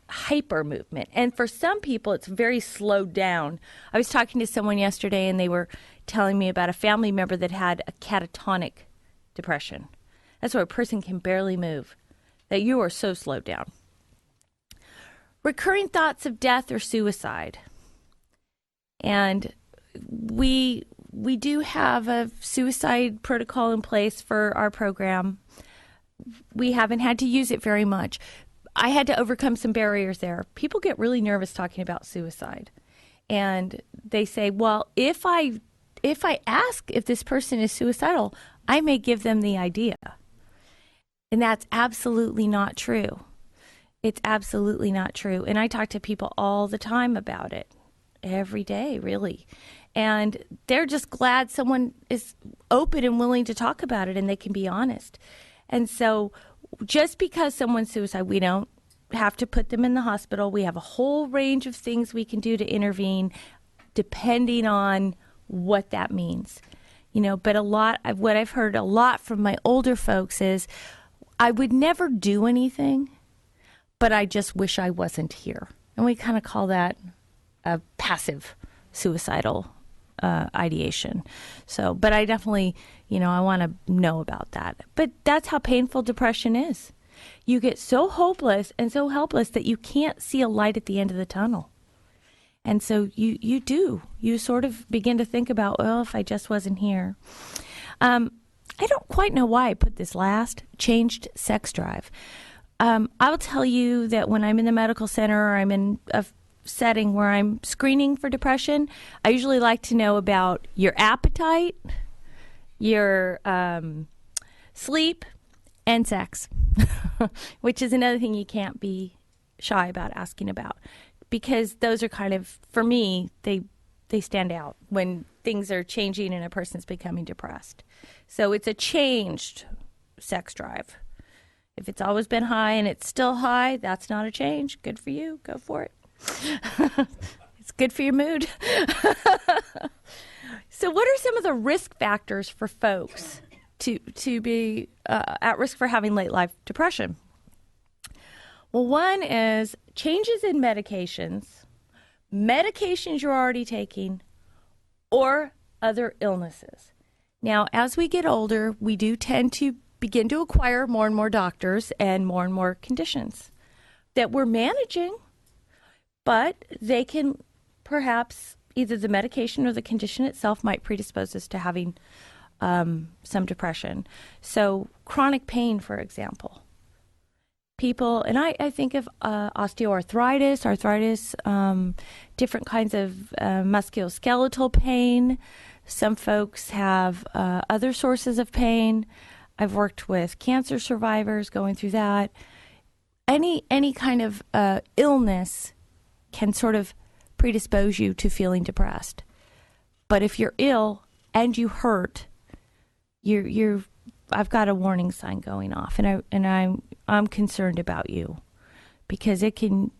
hyper movement. And for some people, it's very slowed down. I was talking to someone yesterday and they were telling me about a family member that had a catatonic depression. That's where a person can barely move, that you are so slowed down. Recurring thoughts of death or suicide. And we do have a suicide protocol in place for our program. We haven't had to use it very much. I had to overcome some barriers there. People get really nervous talking about suicide. And they say, well, if I ask if this person is suicidal, I may give them the idea. And that's absolutely not true. It's absolutely not true. And I talk to people all the time about it, every day, really. And they're just glad someone is open and willing to talk about it and they can be honest. And so just because someone's suicide, we don't have to put them in the hospital. We have a whole range of things we can do to intervene depending on what that means. But what I've heard a lot from my older folks is, I would never do anything, but I just wish I wasn't here. And we kind of call that a passive suicidal ideation. So, but I definitely, I want to know about that. But that's how painful depression is. You get so hopeless and so helpless that you can't see a light at the end of the tunnel. And so you sort of begin to think about, well, if I just wasn't here. I don't quite know why I put this last, changed sex drive. I will tell you that when I'm in the medical center or I'm in a setting where I'm screening for depression, I usually like to know about your appetite, your sleep, and sex, which is another thing you can't be shy about asking about. Because those are kind of, for me, they stand out when things are changing and a person's becoming depressed. So it's a changed sex drive. If it's always been high and it's still high, that's not a change. Good for you. Go for it. It's good for your mood. So what are some of the risk factors for folks to be at risk for having late life depression? Well, one is changes in medications you're already taking, or other illnesses. Now, as we get older, we do tend to begin to acquire more and more doctors and more conditions that we're managing, but they can perhaps either the medication or the condition itself might predispose us to having some depression. So chronic pain, for example. People, and I think of osteoarthritis, different kinds of musculoskeletal pain. Some folks have other sources of pain. I've worked with cancer survivors going through that. Any kind of illness can sort of predispose you to feeling depressed. But if you're ill and you hurt, I've got a warning sign going off, and I'm concerned about you, because it can,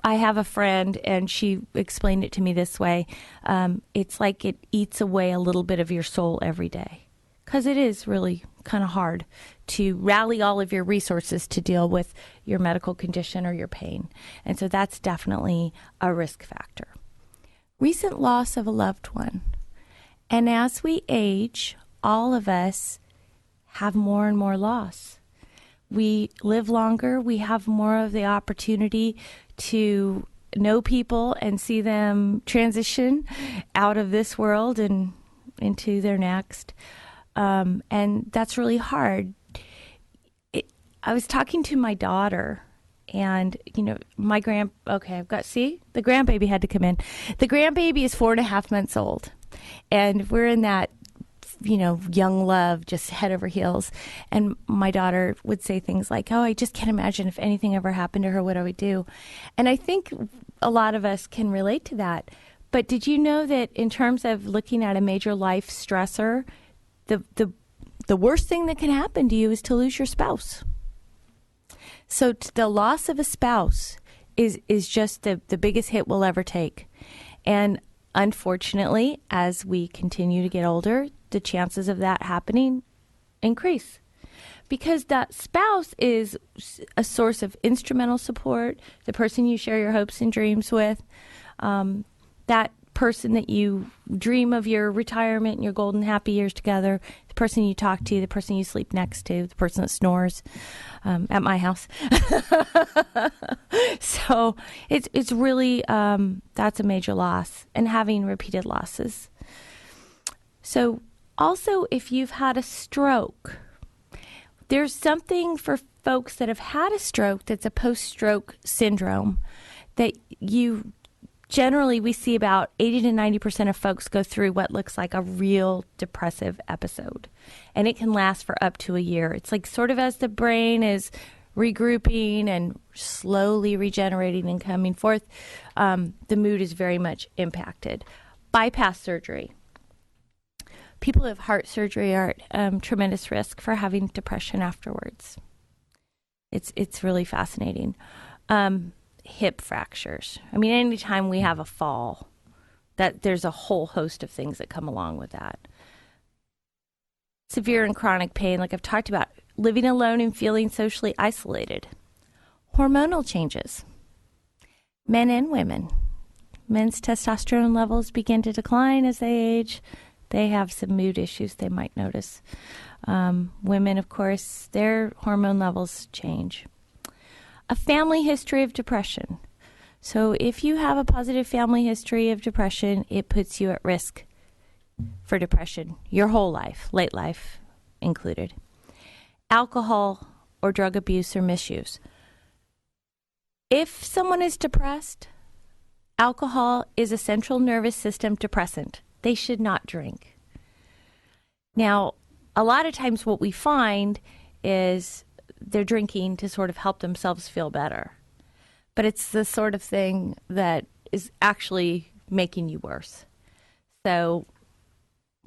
I have a friend, and she explained it to me this way. It's like it eats away a little bit of your soul every day, because it is really kind of hard to rally all of your resources to deal with your medical condition or your pain. And so that's definitely a risk factor. Recent loss of a loved one. And as we age, all of us have more and more loss. We live longer. We have more of the opportunity to know people and see them transition out of this world and into their next. And that's really hard. I was talking to my daughter, and, the grandbaby had to come in. The grandbaby is 4.5 months old, and we're in that, young love, just head over heels. And my daughter would say things like, I just can't imagine if anything ever happened to her, what I would do. And I think a lot of us can relate to that. But did you know that in terms of looking at a major life stressor, the worst thing that can happen to you is to lose your spouse? So the loss of a spouse is just the biggest hit we'll ever take. And unfortunately, as we continue to get older, the chances of that happening increase, because that spouse is a source of instrumental support, the person you share your hopes and dreams with, that person that you dream of your retirement and your golden happy years together, the person you talk to, the person you sleep next to, the person that snores at my house. So it's really, that's a major loss, and having repeated losses. So also, if you've had a stroke, there's something for folks that have had a stroke that's a post-stroke syndrome that generally we see about 80 to 90% of folks go through what looks like a real depressive episode. And it can last for up to a year. It's like sort of as the brain is regrouping and slowly regenerating and coming forth, the mood is very much impacted. Bypass surgery. People who have heart surgery are at tremendous risk for having depression afterwards. It's really fascinating. Hip fractures. I mean, anytime we have a fall, that there's a whole host of things that come along with that. Severe and chronic pain, like I've talked about, living alone and feeling socially isolated. Hormonal changes. Men and women. Men's testosterone levels begin to decline as they age. They have some mood issues they might notice. Women, of course, their hormone levels change. A family history of depression. So if you have a positive family history of depression, it puts you at risk for depression your whole life, late life included. Alcohol or drug abuse or misuse. If someone is depressed, alcohol is a central nervous system depressant. They should not drink. Now, a lot of times what we find is they're drinking to sort of help themselves feel better. But it's the sort of thing that is actually making you worse. So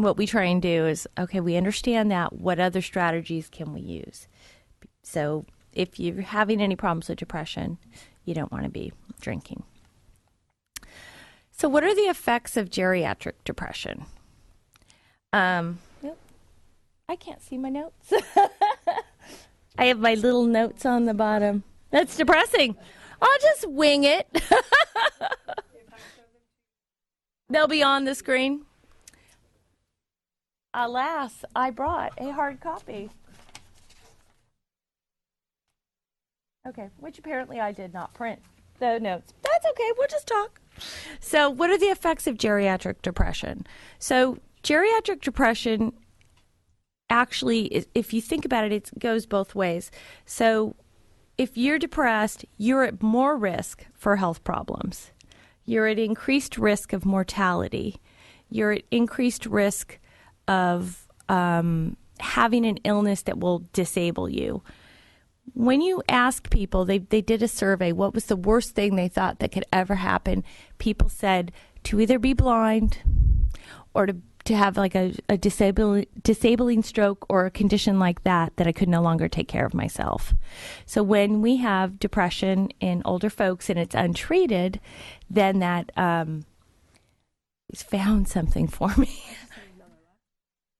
what we try and do is, okay, we understand that. What other strategies can we use? So if you're having any problems with depression, you don't want to be drinking. So what are the effects of geriatric depression? I can't see my notes. I have my little notes on the bottom. That's depressing. I'll just wing it. They'll be on the screen. Alas, I brought a hard copy. Okay, which apparently I did not print the notes. That's okay, we'll just talk. So what are the effects of geriatric depression? So geriatric depression actually, if you think about it, it goes both ways. So if you're depressed, you're at more risk for health problems. You're at increased risk of mortality. You're at increased risk of having an illness that will disable you. When you ask people, they did a survey, what was the worst thing they thought that could ever happen? People said to either be blind or to have like a disabling stroke or a condition like that I could no longer take care of myself. So when we have depression in older folks and it's untreated, then that he's found something for me.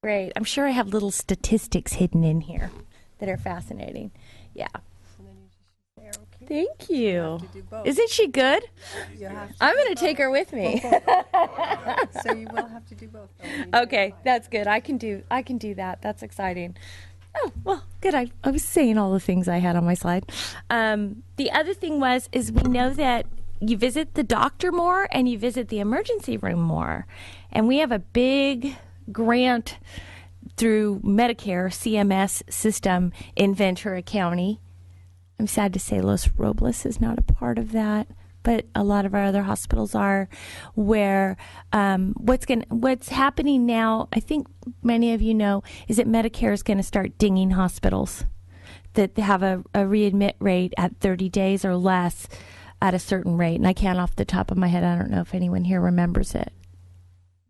Great. I'm sure I have little statistics hidden in here that are fascinating. Yeah. Thank you. Isn't she good? I'm going to take her with me. So you will have to do both. Okay, that's good. I can do that. That's exciting. Oh, well, good. I was saying all the things I had on my slide. The other thing is we know that you visit the doctor more and you visit the emergency room more. And we have a big grant through Medicare CMS system in Ventura County. I'm sad to say Los Robles is not a part of that, but a lot of our other hospitals are, where what's happening now, I think many of you know, is that Medicare is going to start dinging hospitals that have a readmit rate at 30 days or less at a certain rate. And I can't off the top of my head, I don't know if anyone here remembers it.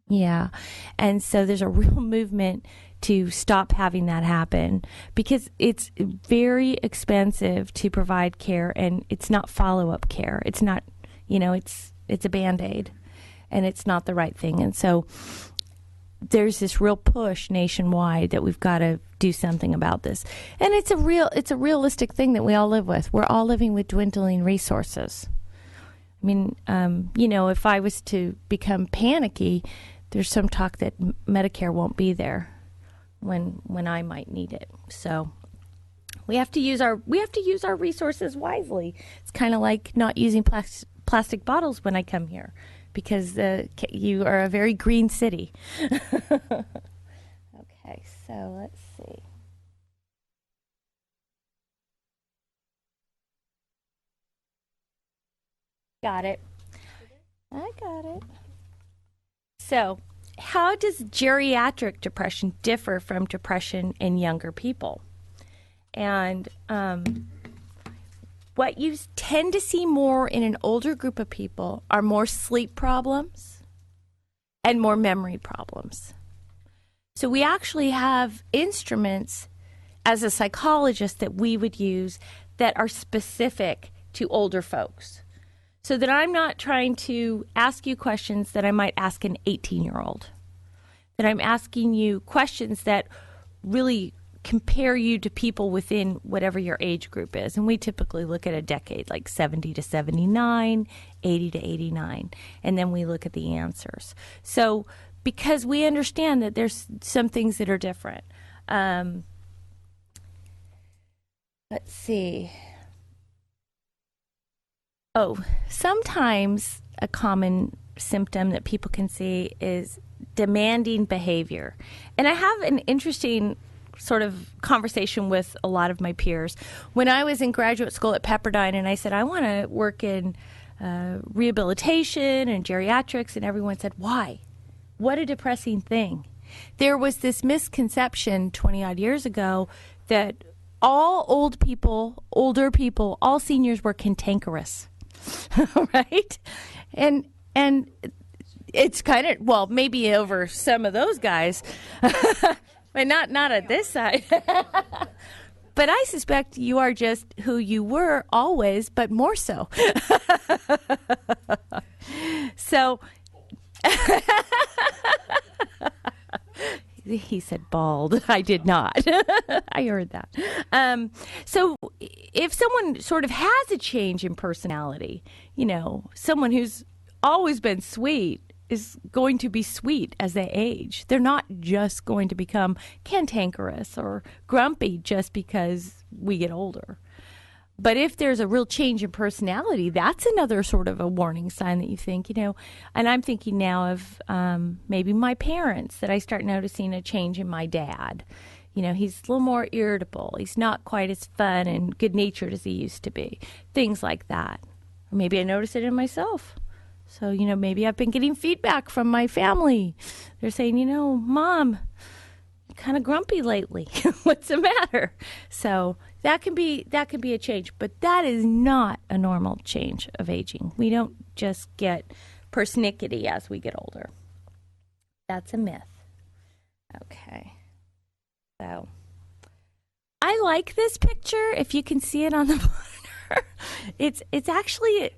Yeah. And so there's a real movement to stop having that happen because it's very expensive to provide care and it's not follow-up care. It's not, it's a Band-Aid and it's not the right thing. And so there's this real push nationwide that we've got to do something about this. And it's a realistic thing that we all live with. We're all living with dwindling resources. I mean, if I was to become panicky, there's some talk that Medicare won't be there when I might need it. So we have to use our resources wisely. It's kind of like not using plastic bottles when I come here because you are a very green city. Okay, so let's see. Got it. I got it. So, how does geriatric depression differ from depression in younger people? And what you tend to see more in an older group of people are more sleep problems and more memory problems. So we actually have instruments as a psychologist that we would use that are specific to older folks. So that I'm not trying to ask you questions that I might ask an 18-year-old. That I'm asking you questions that really compare you to people within whatever your age group is. And we typically look at a decade, like 70 to 79, 80 to 89. And then we look at the answers. So because we understand that there's some things that are different. Let's see. Oh, sometimes a common symptom that people can see is demanding behavior. And I have an interesting sort of conversation with a lot of my peers. When I was in graduate school at Pepperdine and I said, I want to work in rehabilitation and geriatrics, and everyone said, why? What a depressing thing. There was this misconception 20-odd years ago that all older people, all seniors were cantankerous. Right? And it's kind of, well, maybe over some of those guys, but not at this side. But I suspect you are just who you were always, but more so. So, he said bald. I did not. I heard that. So if someone sort of has a change in personality, someone who's always been sweet is going to be sweet as they age. They're not just going to become cantankerous or grumpy just because we get older. But if there's a real change in personality, that's another sort of a warning sign that you think, and I'm thinking now of maybe my parents, that I start noticing a change in my dad. He's a little more irritable. He's not quite as fun and good-natured as he used to be. Things like that. Or maybe I notice it in myself. So, maybe I've been getting feedback from my family. They're saying, Mom, you're kind of grumpy lately. What's the matter? So that can be a change, but that is not a normal change of aging. We don't just get persnickety as we get older. That's a myth. Okay. So I like this picture. If you can see it on the monitor, it's actually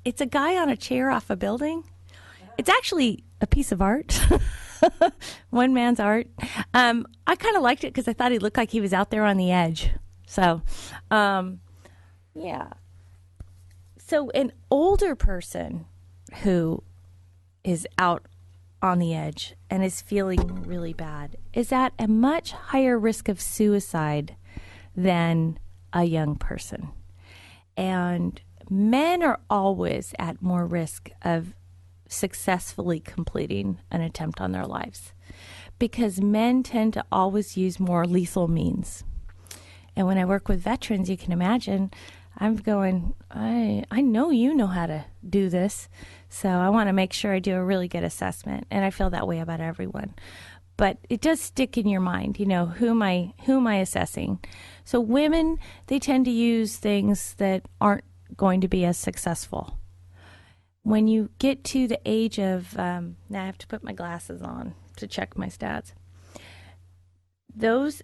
it's a guy on a chair off a building. It's actually a piece of art. One man's art. I kind of liked it because I thought he looked like he was out there on the edge. So, yeah. So an older person who is out on the edge and is feeling really bad is at a much higher risk of suicide than a young person. And men are always at more risk of successfully completing an attempt on their lives because men tend to always use more lethal means. And when I work with veterans, you can imagine, I'm going, I know you know how to do this, so I want to make sure I do a really good assessment. And I feel that way about everyone. But it does stick in your mind, who am I assessing? So women, they tend to use things that aren't going to be as successful. When you get to the age of, now I have to put my glasses on to check my stats. Those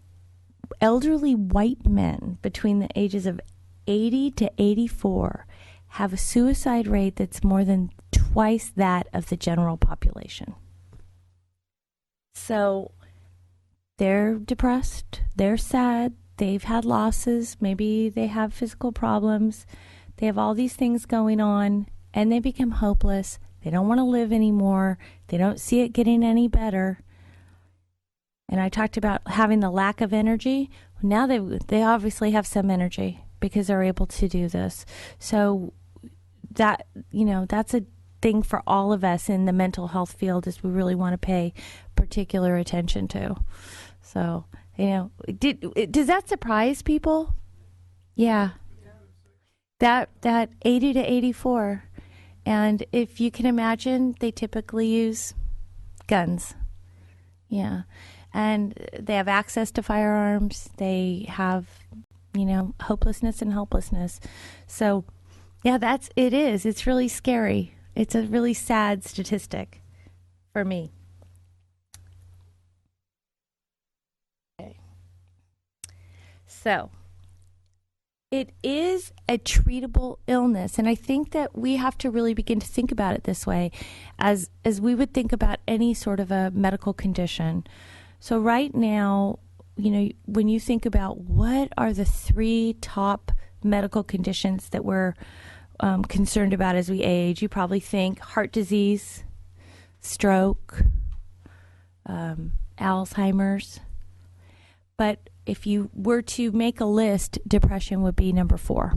elderly white men between the ages of 80 to 84 have a suicide rate that's more than twice that of the general population. So they're depressed, they're sad, they've had losses, maybe they have physical problems, they have all these things going on, and they become hopeless. They don't want to live anymore. They don't see it getting any better. And I talked about having the lack of energy. Now they obviously have some energy because they're able to do this. So that, that's a thing for all of us in the mental health field is we really want to pay particular attention to. So, does that surprise people? Yeah. That 80 to 84. And if you can imagine, they typically use guns. Yeah. And they have access to firearms. They have, hopelessness and helplessness. So, yeah, it is. It's really scary. It's a really sad statistic for me. Okay. So, it is a treatable illness, and I think that we have to really begin to think about it this way, as we would think about any sort of a medical condition. So right now, when you think about what are the 3 top medical conditions that we're concerned about as we age, you probably think heart disease, stroke, Alzheimer's. But if you were to make a list, depression would be number 4.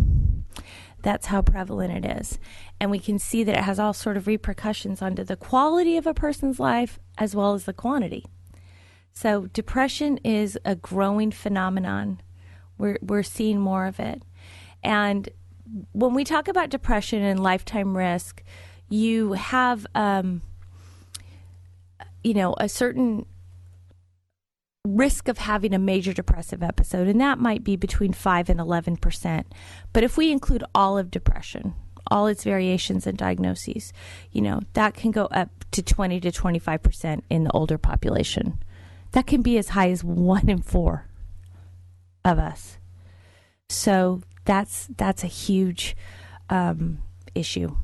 That's how prevalent it is. And we can see that it has all sort of repercussions onto the quality of a person's life as well as the quantity. So depression is a growing phenomenon. We're seeing more of it. And when we talk about depression and lifetime risk, you have, a certain risk of having a major depressive episode, and that might be between 5 and 11%. But if we include all of depression, all its variations and diagnoses, that can go up to 20 to 25% in the older population. That can be as high as 1 in 4 of us. So that's a huge issue.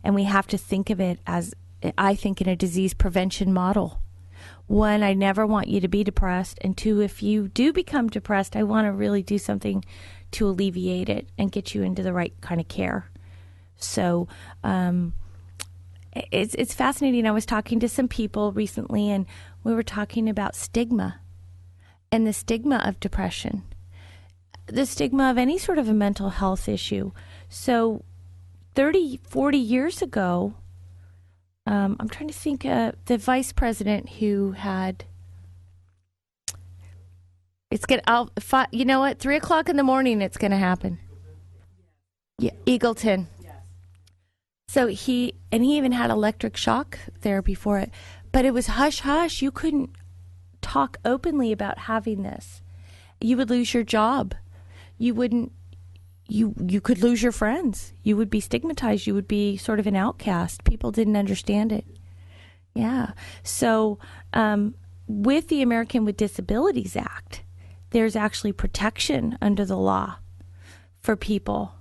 And we have to think of it as, I think, in a disease prevention model. 1, I never want you to be depressed. And 2, if you do become depressed, I want to really do something to alleviate it and get you into the right kind of care. So it's fascinating. I was talking to some people recently, and we were talking about stigma and the stigma of depression, the stigma of any sort of a mental health issue. So 30, 40 years ago, I'm trying to think, the vice president who had, it's going to, you know what, 3 o'clock in the morning, it's going to happen. Yeah, Eagleton. So he even had electric shock therapy for it, but it was hush hush. You couldn't talk openly about having this. You would lose your job. You could lose your friends. You would be stigmatized. You would be sort of an outcast. People didn't understand it. Yeah. So with the American with Disabilities Act, there's actually protection under the law for people.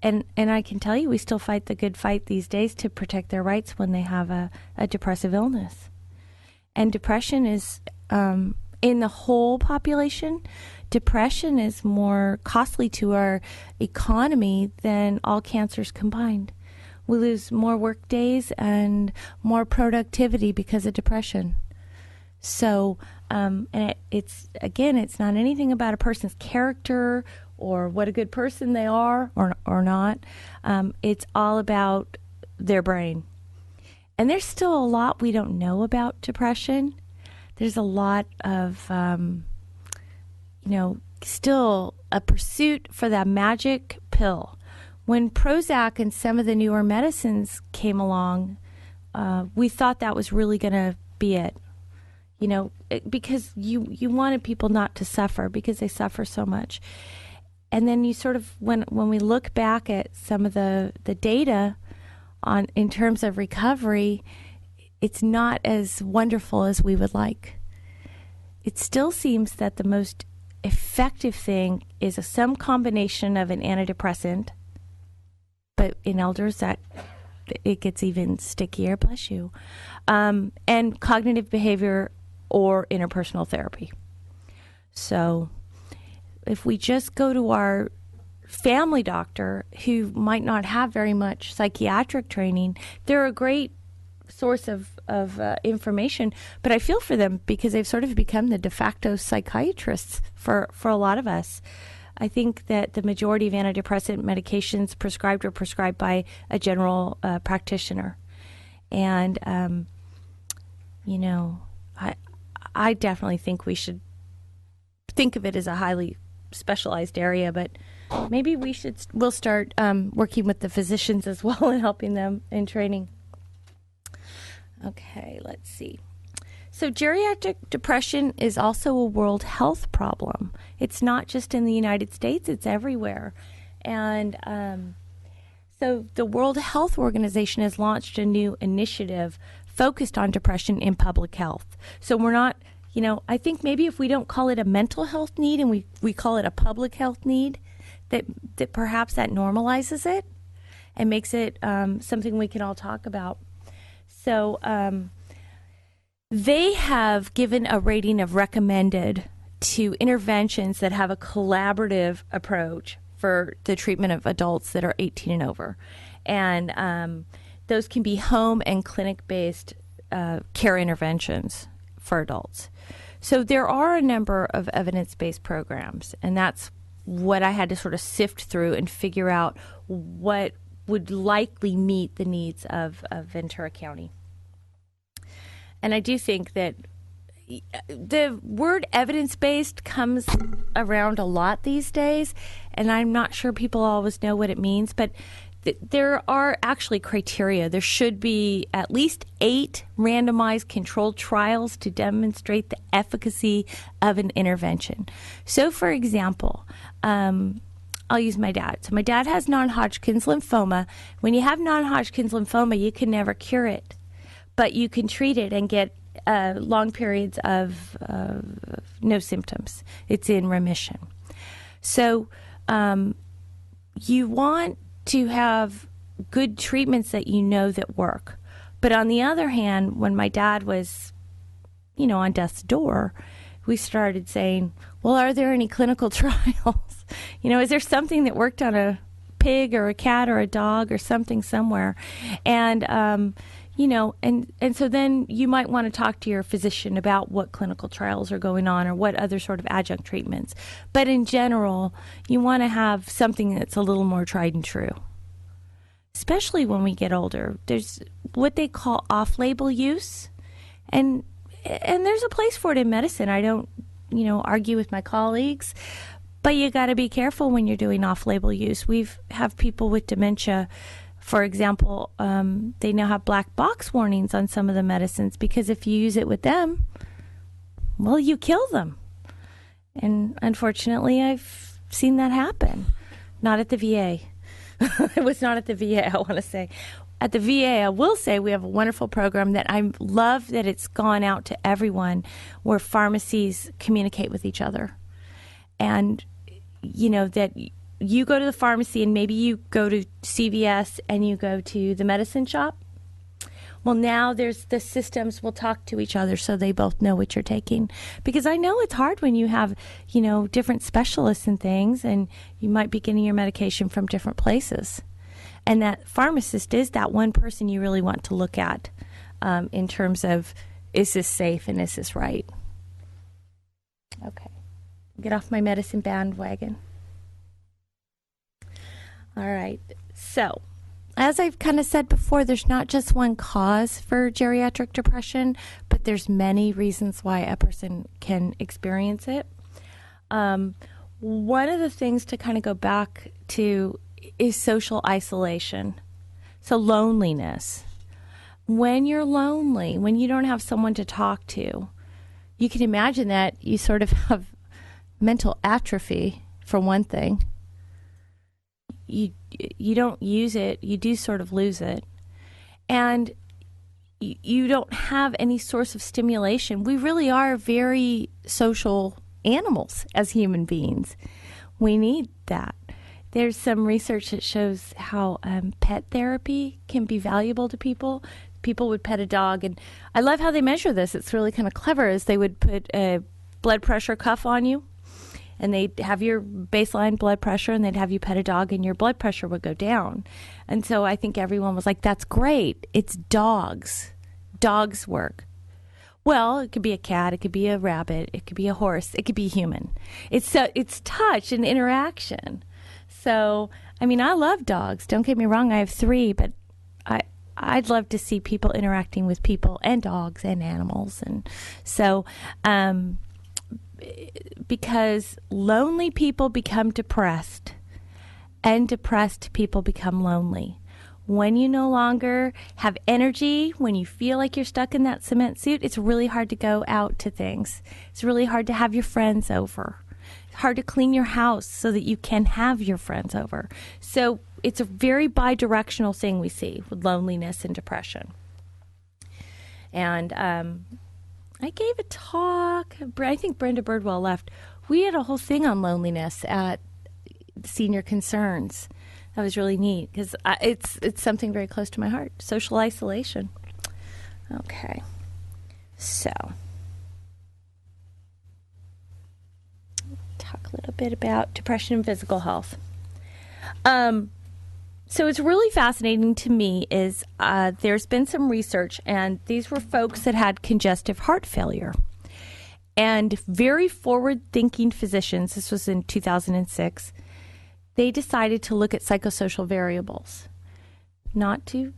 And I can tell you, we still fight the good fight these days to protect their rights when they have a depressive illness. And depression is, in the whole population, depression is more costly to our economy than all cancers combined. We lose more work days and more productivity because of depression. So, and it's not anything about a person's character or what a good person they are or not. It's all about their brain. And there's still a lot we don't know about depression. There's a lot of, still a pursuit for that magic pill. When Prozac and some of the newer medicines came along, we thought that was really going to be it. Because you wanted people not to suffer because they suffer so much. And then you sort of, when we look back at some of the data in terms of recovery, it's not as wonderful as we would like. It still seems that the most effective thing is some combination of an antidepressant, but in elders that it gets even stickier, bless you, and cognitive behavior or interpersonal therapy. So if we just go to our family doctor who might not have very much psychiatric training, they're a great source of information, but I feel for them because they've sort of become the de facto psychiatrists for a lot of us. I think that the majority of antidepressant medications prescribed are prescribed by a general practitioner. And, I definitely think we should think of it as a highly specialized area, but maybe we'll start working with the physicians as well and helping them in training. Okay, let's see. So geriatric depression is also a World Health problem. It's not just in the United States, it's everywhere. And so the World Health Organization has launched a new initiative focused on depression in public health. So we're not, I think maybe if we don't call it a mental health need and we call it a public health need, that perhaps that normalizes it and makes it something we can all talk about. So they have given a rating of recommended to interventions that have a collaborative approach for the treatment of adults that are 18 and over. And those can be home and clinic-based care interventions for adults. So there are a number of evidence-based programs, and that's what I had to sort of sift through and figure out what would likely meet the needs of Ventura County. And I do think that the word evidence-based comes around a lot these days, and I'm not sure people always know what it means, but there are actually criteria. There should be at least 8 randomized controlled trials to demonstrate the efficacy of an intervention. So, for example, I'll use my dad. So my dad has non-Hodgkin's lymphoma. When you have non-Hodgkin's lymphoma, you can never cure it, but you can treat it and get long periods of no symptoms. It's in remission. So you want to have good treatments that you know that work. But on the other hand, when my dad was, on death's door, we started saying, well, are there any clinical trials? Is there something that worked on a pig or a cat or a dog or something somewhere? And, and so then you might want to talk to your physician about what clinical trials are going on or what other sort of adjunct treatments. But in general, you want to have something that's a little more tried and true. Especially when we get older, there's what they call off-label use, and there's a place for it in medicine. I don't, argue with my colleagues, but you got to be careful when you're doing off-label use. We have people with dementia, for example, they now have black box warnings on some of the medicines because if you use it with them, well, you kill them. And unfortunately, I've seen that happen. Not at the VA. It was not at the VA, I want to say. At the VA, I will say we have a wonderful program that I love that it's gone out to everyone where pharmacies communicate with each other. And, that you go to the pharmacy and maybe you go to CVS and you go to the medicine shop. Well, now there's the systems will talk to each other so they both know what you're taking. Because I know it's hard when you have, different specialists and things, and you might be getting your medication from different places. And that pharmacist is that one person you really want to look at in terms of, is this safe and is this right? Okay. Get off my medicine bandwagon. All right. So, as I've kind of said before, there's not just one cause for geriatric depression, but there's many reasons why a person can experience it. One of the things to kind of go back to is social isolation. So loneliness. When you're lonely, when you don't have someone to talk to, you can imagine that you sort of have mental atrophy, for one thing. You don't use it, you do sort of lose it. And you don't have any source of stimulation. We really are very social animals as human beings. We need that. There's some research that shows how pet therapy can be valuable to people. People would pet a dog, and I love how they measure this. It's really kind of clever, is they would put a blood pressure cuff on you, and they'd have your baseline blood pressure, and they'd have you pet a dog, and your blood pressure would go down. And so I think everyone was like, that's great. It's dogs. Dogs work. Well, it could be a cat, it could be a rabbit, it could be a horse, it could be human. It's touch and interaction. So, I mean, I love dogs. Don't get me wrong, I have 3, but I'd love to see people interacting with people and dogs and animals. And so, because lonely people become depressed and depressed people become lonely. When you no longer have energy, when you feel like you're stuck in that cement suit, it's really hard to go out to things. It's really hard to have your friends over. It's hard to clean your house so that you can have your friends over. So it's a very bi-directional thing we see with loneliness and depression. And I gave a talk. I think Brenda Birdwell left. We had a whole thing on loneliness at Senior Concerns. That was really neat because it's something very close to my heart. Social isolation. Okay. So, talk a little bit about depression and physical health. So it's really fascinating to me is there's been some research, and these were folks that had congestive heart failure. And very forward-thinking physicians, this was in 2006, they decided to look at psychosocial variables. Not to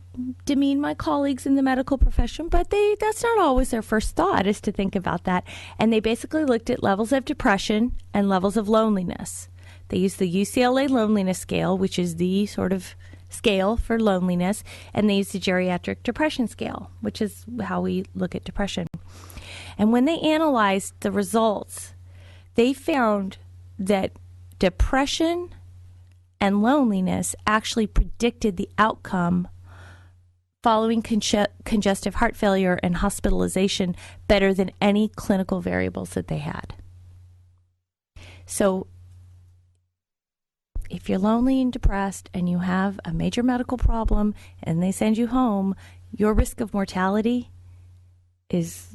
demean my colleagues in the medical profession, but that's not always their first thought, is to think about that. And they basically looked at levels of depression and levels of loneliness. They used the UCLA Loneliness Scale, which is the sort of scale for loneliness, and they used the Geriatric Depression Scale, which is how we look at depression. And when they analyzed the results, they found that depression and loneliness actually predicted the outcome following congestive heart failure and hospitalization better than any clinical variables that they had. So if you're lonely and depressed and you have a major medical problem and they send you home, your risk of mortality is,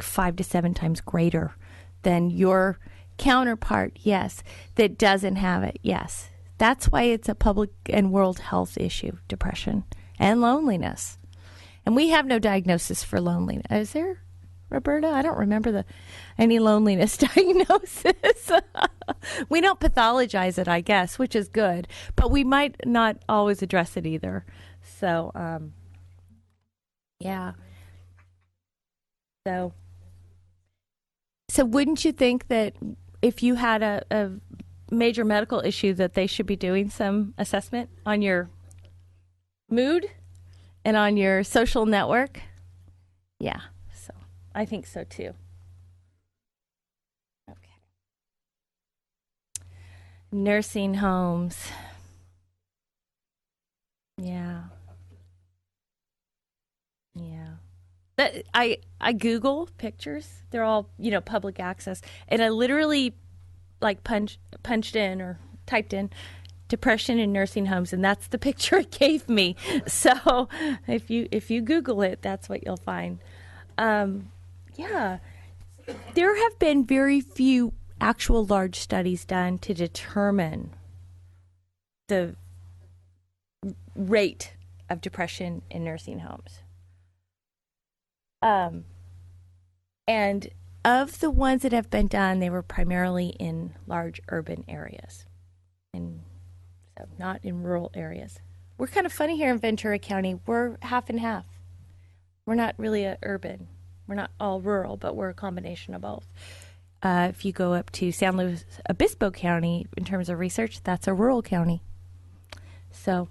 5 to 7 times greater than your counterpart, yes, that doesn't have it, yes. That's why it's a public and world health issue, depression and loneliness. And we have no diagnosis for loneliness. Is there, Roberta? I don't remember any loneliness diagnosis. We don't pathologize it, I guess, which is good. But we might not always address it either. So, yeah. So wouldn't you think that if you had a major medical issue that they should be doing some assessment on your mood and on your social network? Yeah, so I think so too. Okay. Nursing homes. Yeah. I Google pictures. They're all, public access. And I literally punched in or typed in depression in nursing homes, and that's the picture it gave me. So if you Google it, that's what you'll find. Yeah. There have been very few actual large studies done to determine the rate of depression in nursing homes. And of the ones that have been done, they were primarily in large urban areas, and so not in rural areas. We're kind of funny here in Ventura County. We're half and half. We're not really urban. We're not all rural, but we're a combination of both. If you go up to San Luis Obispo County, in terms of research, that's a rural county. So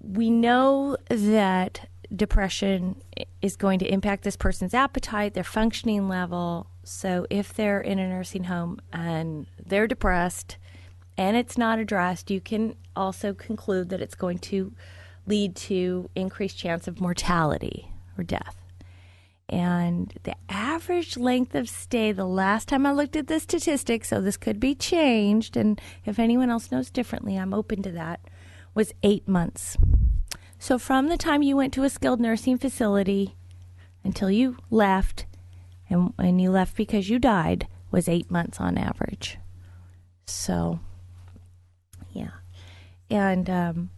we know that depression is going to impact this person's appetite, their functioning level. So if they're in a nursing home and they're depressed and it's not addressed, you can also conclude that it's going to lead to increased chance of mortality or death. And the average length of stay, the last time I looked at the statistics, so this could be changed, and if anyone else knows differently, I'm open to that, was 8 months. So from the time you went to a skilled nursing facility until you left, and you left because you died, was 8 months on average. So, yeah. And,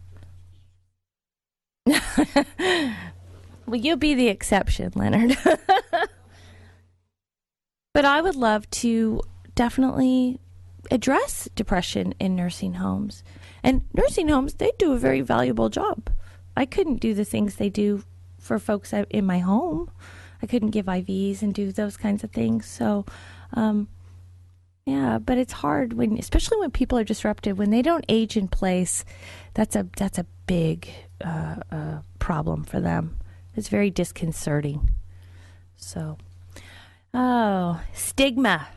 well, you'll be the exception, Leonard. But I would love to definitely address depression in nursing homes. And nursing homes, they do a very valuable job. I couldn't do the things they do for folks in my home. I couldn't give IVs and do those kinds of things. So, yeah, but it's hard especially when people are disrupted, when they don't age in place. That's a big problem for them. It's very disconcerting. So, stigma.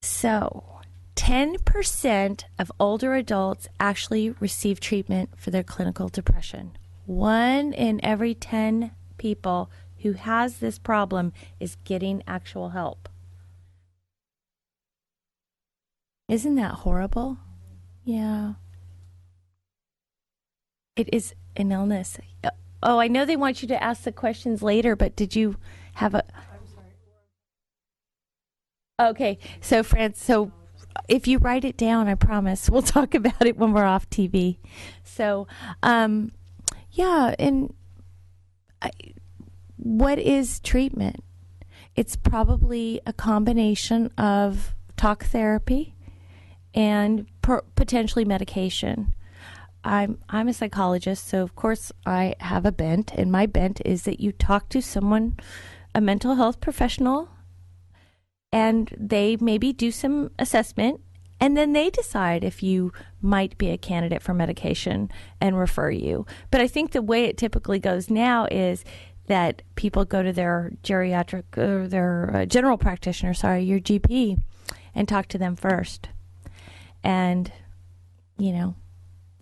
So, 10% of older adults actually receive treatment for their clinical depression. 1 in every 10 people who has this problem is getting actual help. Isn't that horrible? Yeah. It is an illness. Oh, I know they want you to ask the questions later, but did you have a... I'm sorry. Okay, so so if you write it down, I promise, we'll talk about it when we're off TV. So, yeah, and what is treatment? It's probably a combination of talk therapy and potentially medication. I'm a psychologist, so of course I have a bent, and my bent is that you talk to someone, a mental health professional, and they maybe do some assessment, and then they decide if you might be a candidate for medication and refer you. But I think the way it typically goes now is that people go to their geriatric or their general practitioner, your GP, and talk to them first. And,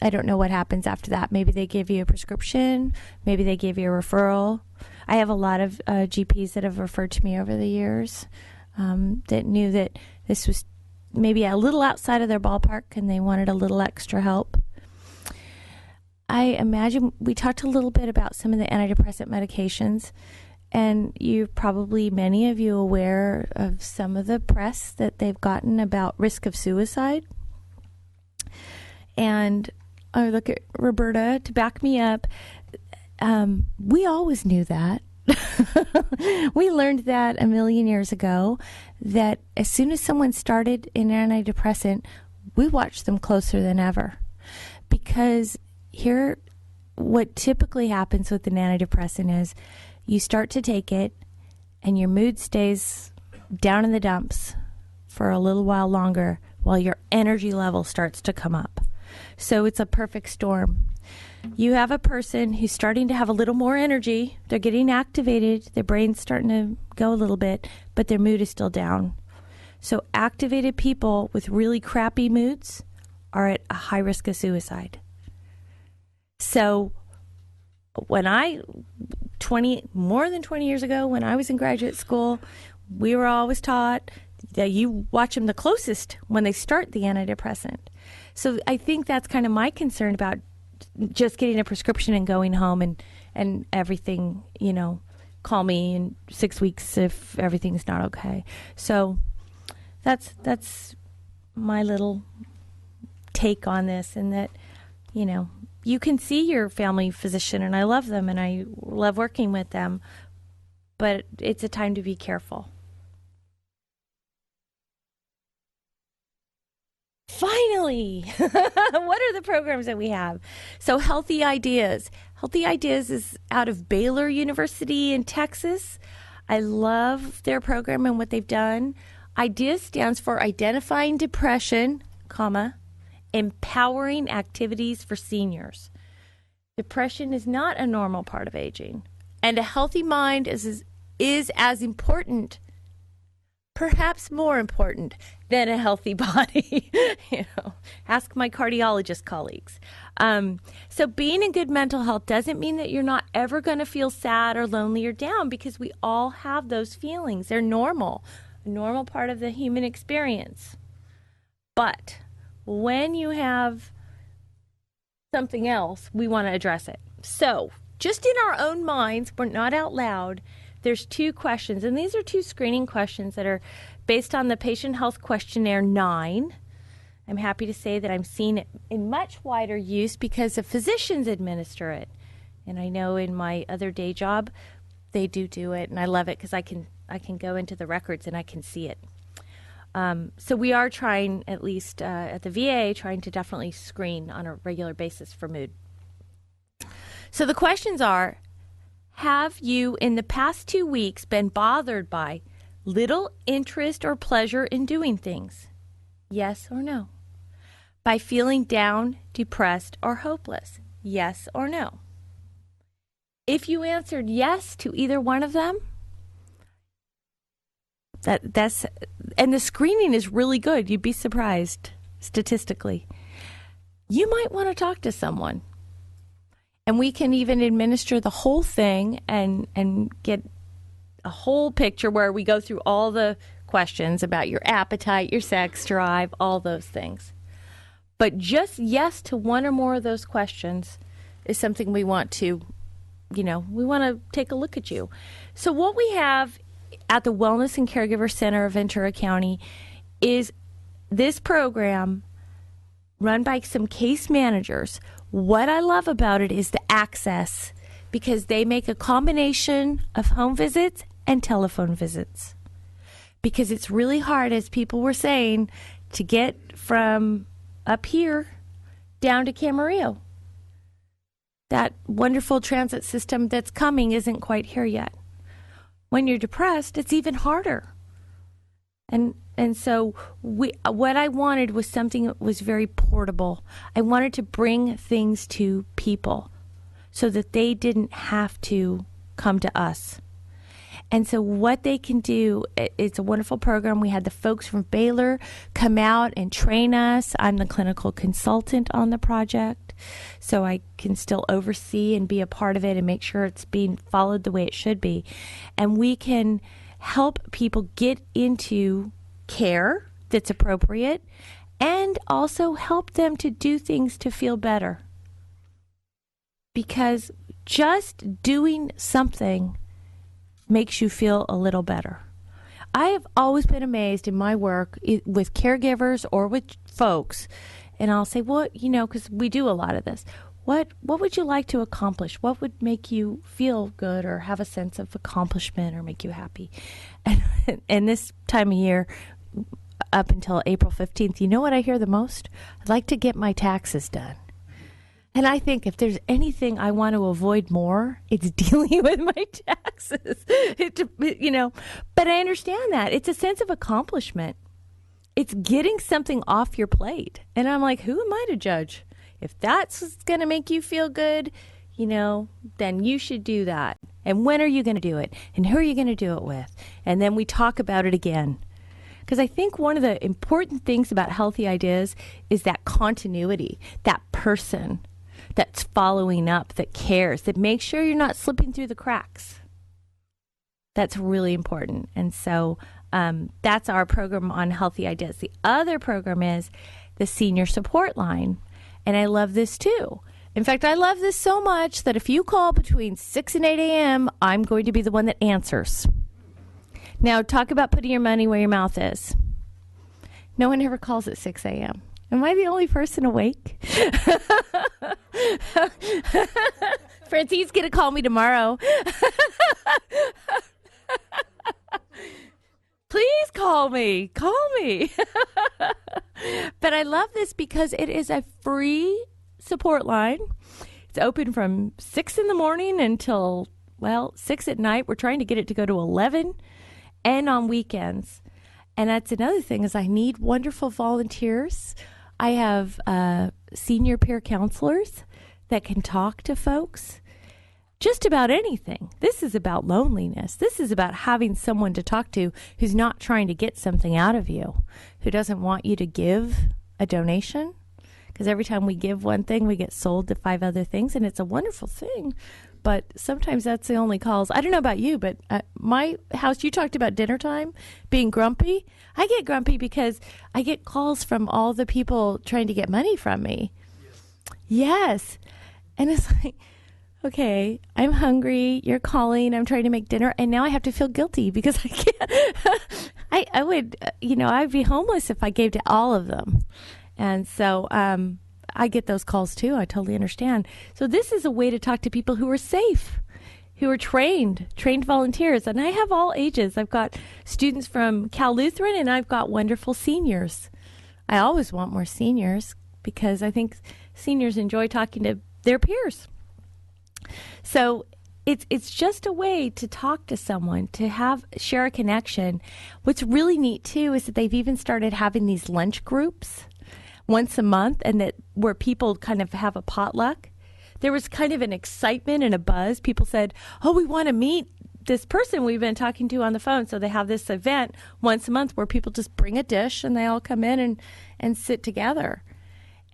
I don't know what happens after that. Maybe they give you a prescription. Maybe they give you a referral. I have a lot of GPs that have referred to me over the years that knew that this was maybe a little outside of their ballpark and they wanted a little extra help. I imagine we talked a little bit about some of the antidepressant medications, and many of you aware of some of the press that they've gotten about risk of suicide. And I look at Roberta to back me up. We always knew that. We learned that a million years ago, that as soon as someone started an antidepressant, we watched them closer than ever. Because here, what typically happens with an antidepressant is you start to take it and your mood stays down in the dumps for a little while longer while your energy level starts to come up. So it's a perfect storm. You have a person who's starting to have a little more energy. They're getting activated. Their brain's starting to go a little bit, but their mood is still down. So activated people with really crappy moods are at a high risk of suicide. So when more than 20 years ago, when I was in graduate school, we were always taught that you watch them the closest when they start the antidepressant. So I think that's kind of my concern about just getting a prescription and going home and everything, call me in 6 weeks if everything's not okay. So that's my little take on this, and that, you can see your family physician, and I love them and I love working with them, but it's a time to be careful. Finally, what are the programs that we have? So Healthy Ideas. Healthy Ideas is out of Baylor University in Texas. I love their program and what they've done. IDEAS stands for Identifying Depression, Empowering Activities for Seniors. Depression is not a normal part of aging, and a healthy mind is as important, perhaps more important, than a healthy body. Ask my cardiologist colleagues. So being in good mental health doesn't mean that you're not ever going to feel sad or lonely or down, because we all have those feelings. They're normal, a normal part of the human experience. But when you have something else, we want to address it. So just in our own minds, we're not out loud, there's 2 questions, and these are 2 screening questions that are based on the Patient Health Questionnaire 9. I'm happy to say that I'm seeing it in much wider use because the physicians administer it. And I know in my other day job, they do it, and I love it because I can go into the records and I can see it. So we are trying, at least at the VA, trying to definitely screen on a regular basis for mood. So the questions are, have you in the past 2 weeks been bothered by little interest or pleasure in doing things? Yes or no? By feeling down, depressed, or hopeless? Yes or no? If you answered yes to either one of them, that's and the screening is really good. You'd be surprised statistically. You might want to talk to someone. And we can even administer the whole thing and get a whole picture where we go through all the questions about your appetite, your sex drive, all those things. But just yes to one or more of those questions is something we want to, we want to take a look at you. So what we have at the Wellness and Caregiver Center of Ventura County is this program run by some case managers. What I love about it is the access, because they make a combination of home visits and telephone visits. Because it's really hard, as people were saying, to get from up here down to Camarillo. That wonderful transit system that's coming isn't quite here yet. When you're depressed, it's even harder. And so what I wanted was something that was very portable. I wanted to bring things to people so that they didn't have to come to us. And so what they can do, it's a wonderful program. We had the folks from Baylor come out and train us. I'm the clinical consultant on the project, so I can still oversee and be a part of it and make sure it's being followed the way it should be. And we can help people get into care that's appropriate and also help them to do things to feel better. Because just doing something makes you feel a little better. I have always been amazed in my work with caregivers or with folks, and I'll say, well, because we do a lot of this. What would you like to accomplish? What would make you feel good or have a sense of accomplishment or make you happy? And this time of year, up until April 15th, you know what I hear the most? I'd like to get my taxes done. And I think if there's anything I want to avoid more, it's dealing with my taxes. But I understand that. It's a sense of accomplishment. It's getting something off your plate. And I'm like, who am I to judge? If that's going to make you feel good, then you should do that. And when are you going to do it? And who are you going to do it with? And then we talk about it again. Because I think one of the important things about Healthy Ideas is that continuity, that person that's following up, that cares, that makes sure you're not slipping through the cracks. That's really important. And so that's our program on Healthy Ideas. The other program is the Senior Support Line. And I love this too. In fact, I love this so much that if you call between 6 and 8 a.m., I'm going to be the one that answers. Now, talk about putting your money where your mouth is. No one ever calls at 6 a.m. Am I the only person awake? Francine's going to call me tomorrow. Please call me. Call me. But I love this because it is a free support line. It's open from 6 in the morning until, 6 at night. We're trying to get it to go to 11 and on weekends. And that's another thing is I need wonderful volunteers. I have senior peer counselors that can talk to folks just about anything. This is about loneliness. This is about having someone to talk to who's not trying to get something out of you, who doesn't want you to give a donation. Because every time we give one thing, we get sold to 5 other things, and it's a wonderful thing. But sometimes that's the only calls. I don't know about you, but at my house, you talked about dinner time, being grumpy. I get grumpy because I get calls from all the people trying to get money from me. Yes. And it's like, okay, I'm hungry, you're calling, I'm trying to make dinner, and now I have to feel guilty because I can't. I would, I'd be homeless if I gave to all of them. And so I get those calls too. I totally understand. So this is a way to talk to people who are safe, who are trained volunteers. And I have all ages. I've got students from Cal Lutheran, and I've got wonderful seniors. I always want more seniors because I think seniors enjoy talking to their peers. So it's just a way to talk to someone, to share a connection. What's really neat too is that they've even started having these lunch groups once a month, and where people kind of have a potluck. There was kind of an excitement and a buzz. People said, oh, we want to meet this person we've been talking to on the phone. So they have this event once a month where people just bring a dish and they all come in and sit together.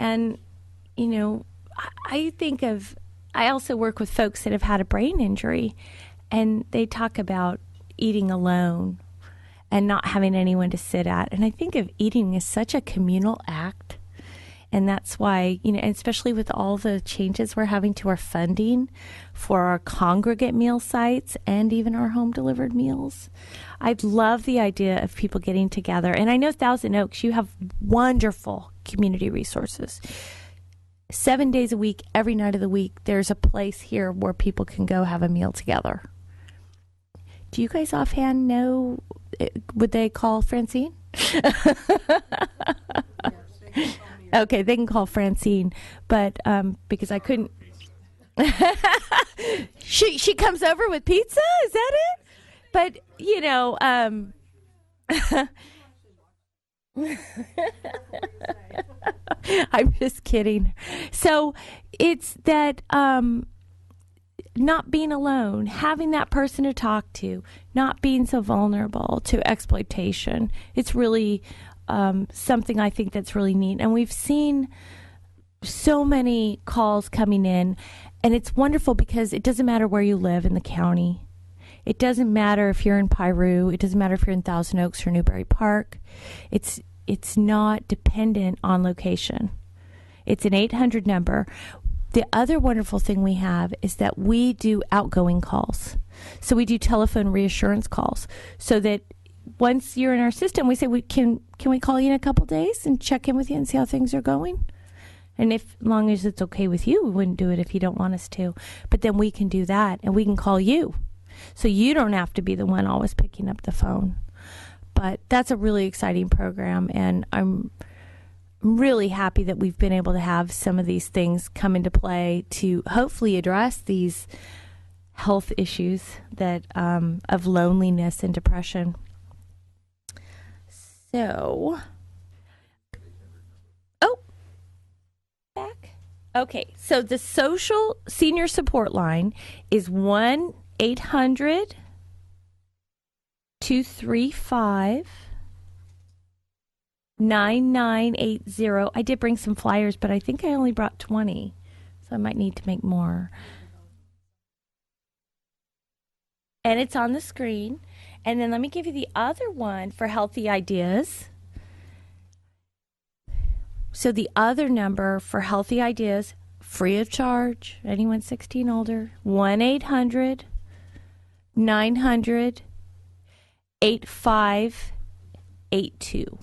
And, I also work with folks that have had a brain injury, and they talk about eating alone and not having anyone to sit at. And I think of eating as such a communal act. And that's why, especially with all the changes we're having to our funding for our congregate meal sites and even our home delivered meals, I'd love the idea of people getting together. And I know Thousand Oaks, you have wonderful community resources. 7 days a week, every night of the week, there's a place here where people can go have a meal together. Do you guys offhand know, would they call Francine? Okay, they can call Francine, but because I couldn't. she comes over with pizza? Is that it? But, I'm just kidding. So it's that not being alone, having that person to talk to, not being so vulnerable to exploitation. It's really something I think that's really neat. And we've seen so many calls coming in, and it's wonderful because it doesn't matter where you live in the county. It doesn't matter if you're in Piru. It doesn't matter if you're in Thousand Oaks or Newberry Park. It's not dependent on location. It's an 800 number. The other wonderful thing we have is that we do outgoing calls. So we do telephone reassurance calls so that once you're in our system, we say, can we call you in a couple days and check in with you and see how things are going? And as long as it's okay with you, we wouldn't do it if you don't want us to. But then we can do that, and we can call you. So you don't have to be the one always picking up the phone. But that's a really exciting program, and I'm really happy that we've been able to have some of these things come into play to hopefully address these health issues that of loneliness and depression. So, back. Okay, so the social senior support line is 1-800-235-9980. I did bring some flyers, but I think I only brought 20, so I might need to make more. And it's on the screen. And then let me give you the other one for Healthy Ideas. So the other number for Healthy Ideas, free of charge, anyone 16 older, 1-800-900-8582.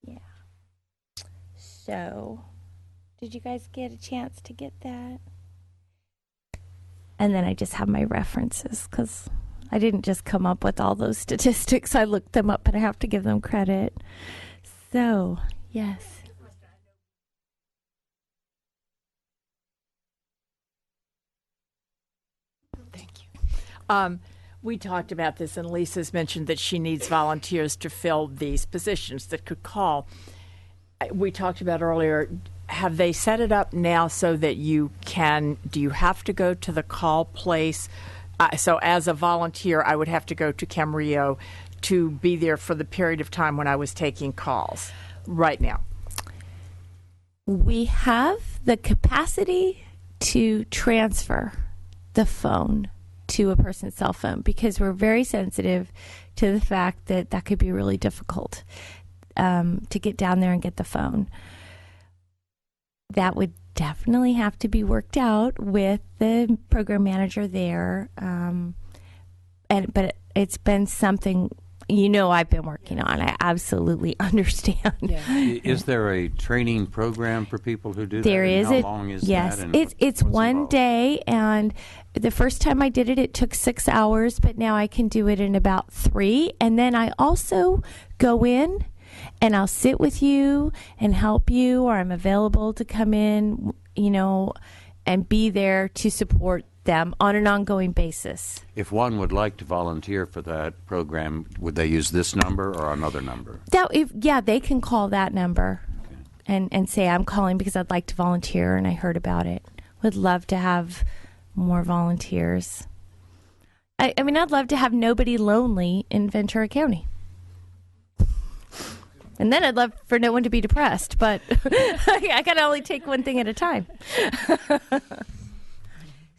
Yeah. So, did you guys get a chance to get that? And then I just have my references because I didn't just come up with all those statistics. I looked them up, but I have to give them credit. So, yes. Thank you. We talked about this, and Lisa's mentioned that she needs volunteers to fill these positions that could call. We talked about earlier, have they set it up now so that do you have to go to the call place? So as a volunteer, I would have to go to Camarillo to be there for the period of time when I was taking calls right now. We have the capacity to transfer the phone to a person's cell phone because we're very sensitive to the fact that that could be really difficult to get down there and get the phone. That would definitely have to be worked out with the program manager there. But it's been something, I've been working on. I absolutely understand. Yeah. Is there a training program for people who do there that? Is how it, long is yes, that? It's one day, and the first time I did it, it took 6 hours, but now I can do it in about 3. And then I also go in and I'll sit with you and help you, or I'm available to come in, and be there to support them on an ongoing basis. If one would like to volunteer for that program, would they use this number or another number? They can call that number and say, I'm calling because I'd like to volunteer and I heard about it. Would love to have more volunteers. I mean, I'd love to have nobody lonely in Ventura County. And then I'd love for no one to be depressed, but I can only take one thing at a time.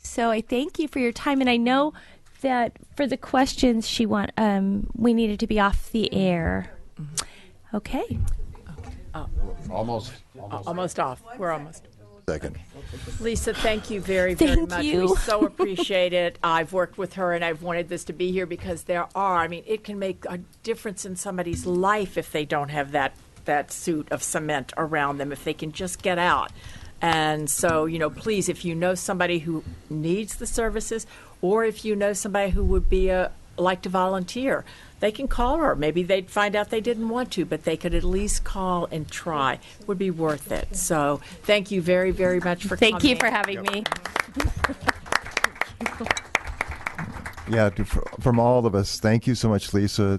So I thank you for your time, and I know that for the questions we needed to be off the air. Okay. Almost off. We're almost. Second. Lisa, thank you very, very much. You. We so appreciate it. I've worked with her, and I've wanted this to be here because it can make a difference in somebody's life if they don't have that suit of cement around them, if they can just get out. And so, please, if you know somebody who needs the services, or if you know somebody who would like to volunteer, they can call her. Maybe they'd find out they didn't want to, but they could at least call and try. It would be worth it. So thank you very, very much for coming. Thank you for having me. Yeah, from all of us, thank you so much, Lisa.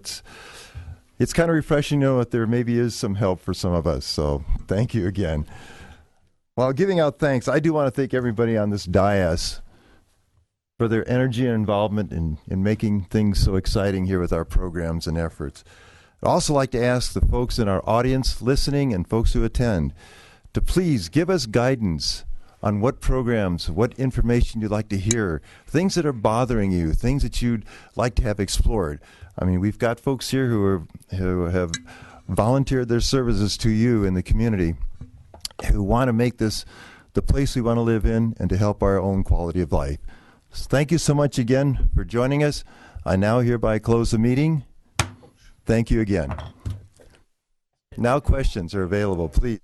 It's kind of refreshing to know that there maybe is some help for some of us. So thank you again. While giving out thanks, I do want to thank everybody on this dais for their energy and involvement in making things so exciting here with our programs and efforts. I'd also like to ask the folks in our audience listening and folks who attend to please give us guidance on what programs, what information you'd like to hear, things that are bothering you, things that you'd like to have explored. I mean, we've got folks here who have volunteered their services to you in the community, who want to make this the place we want to live in and to help our own quality of life. So thank you so much again for joining us. I now hereby close the meeting. Thank you again. Now questions are available, please.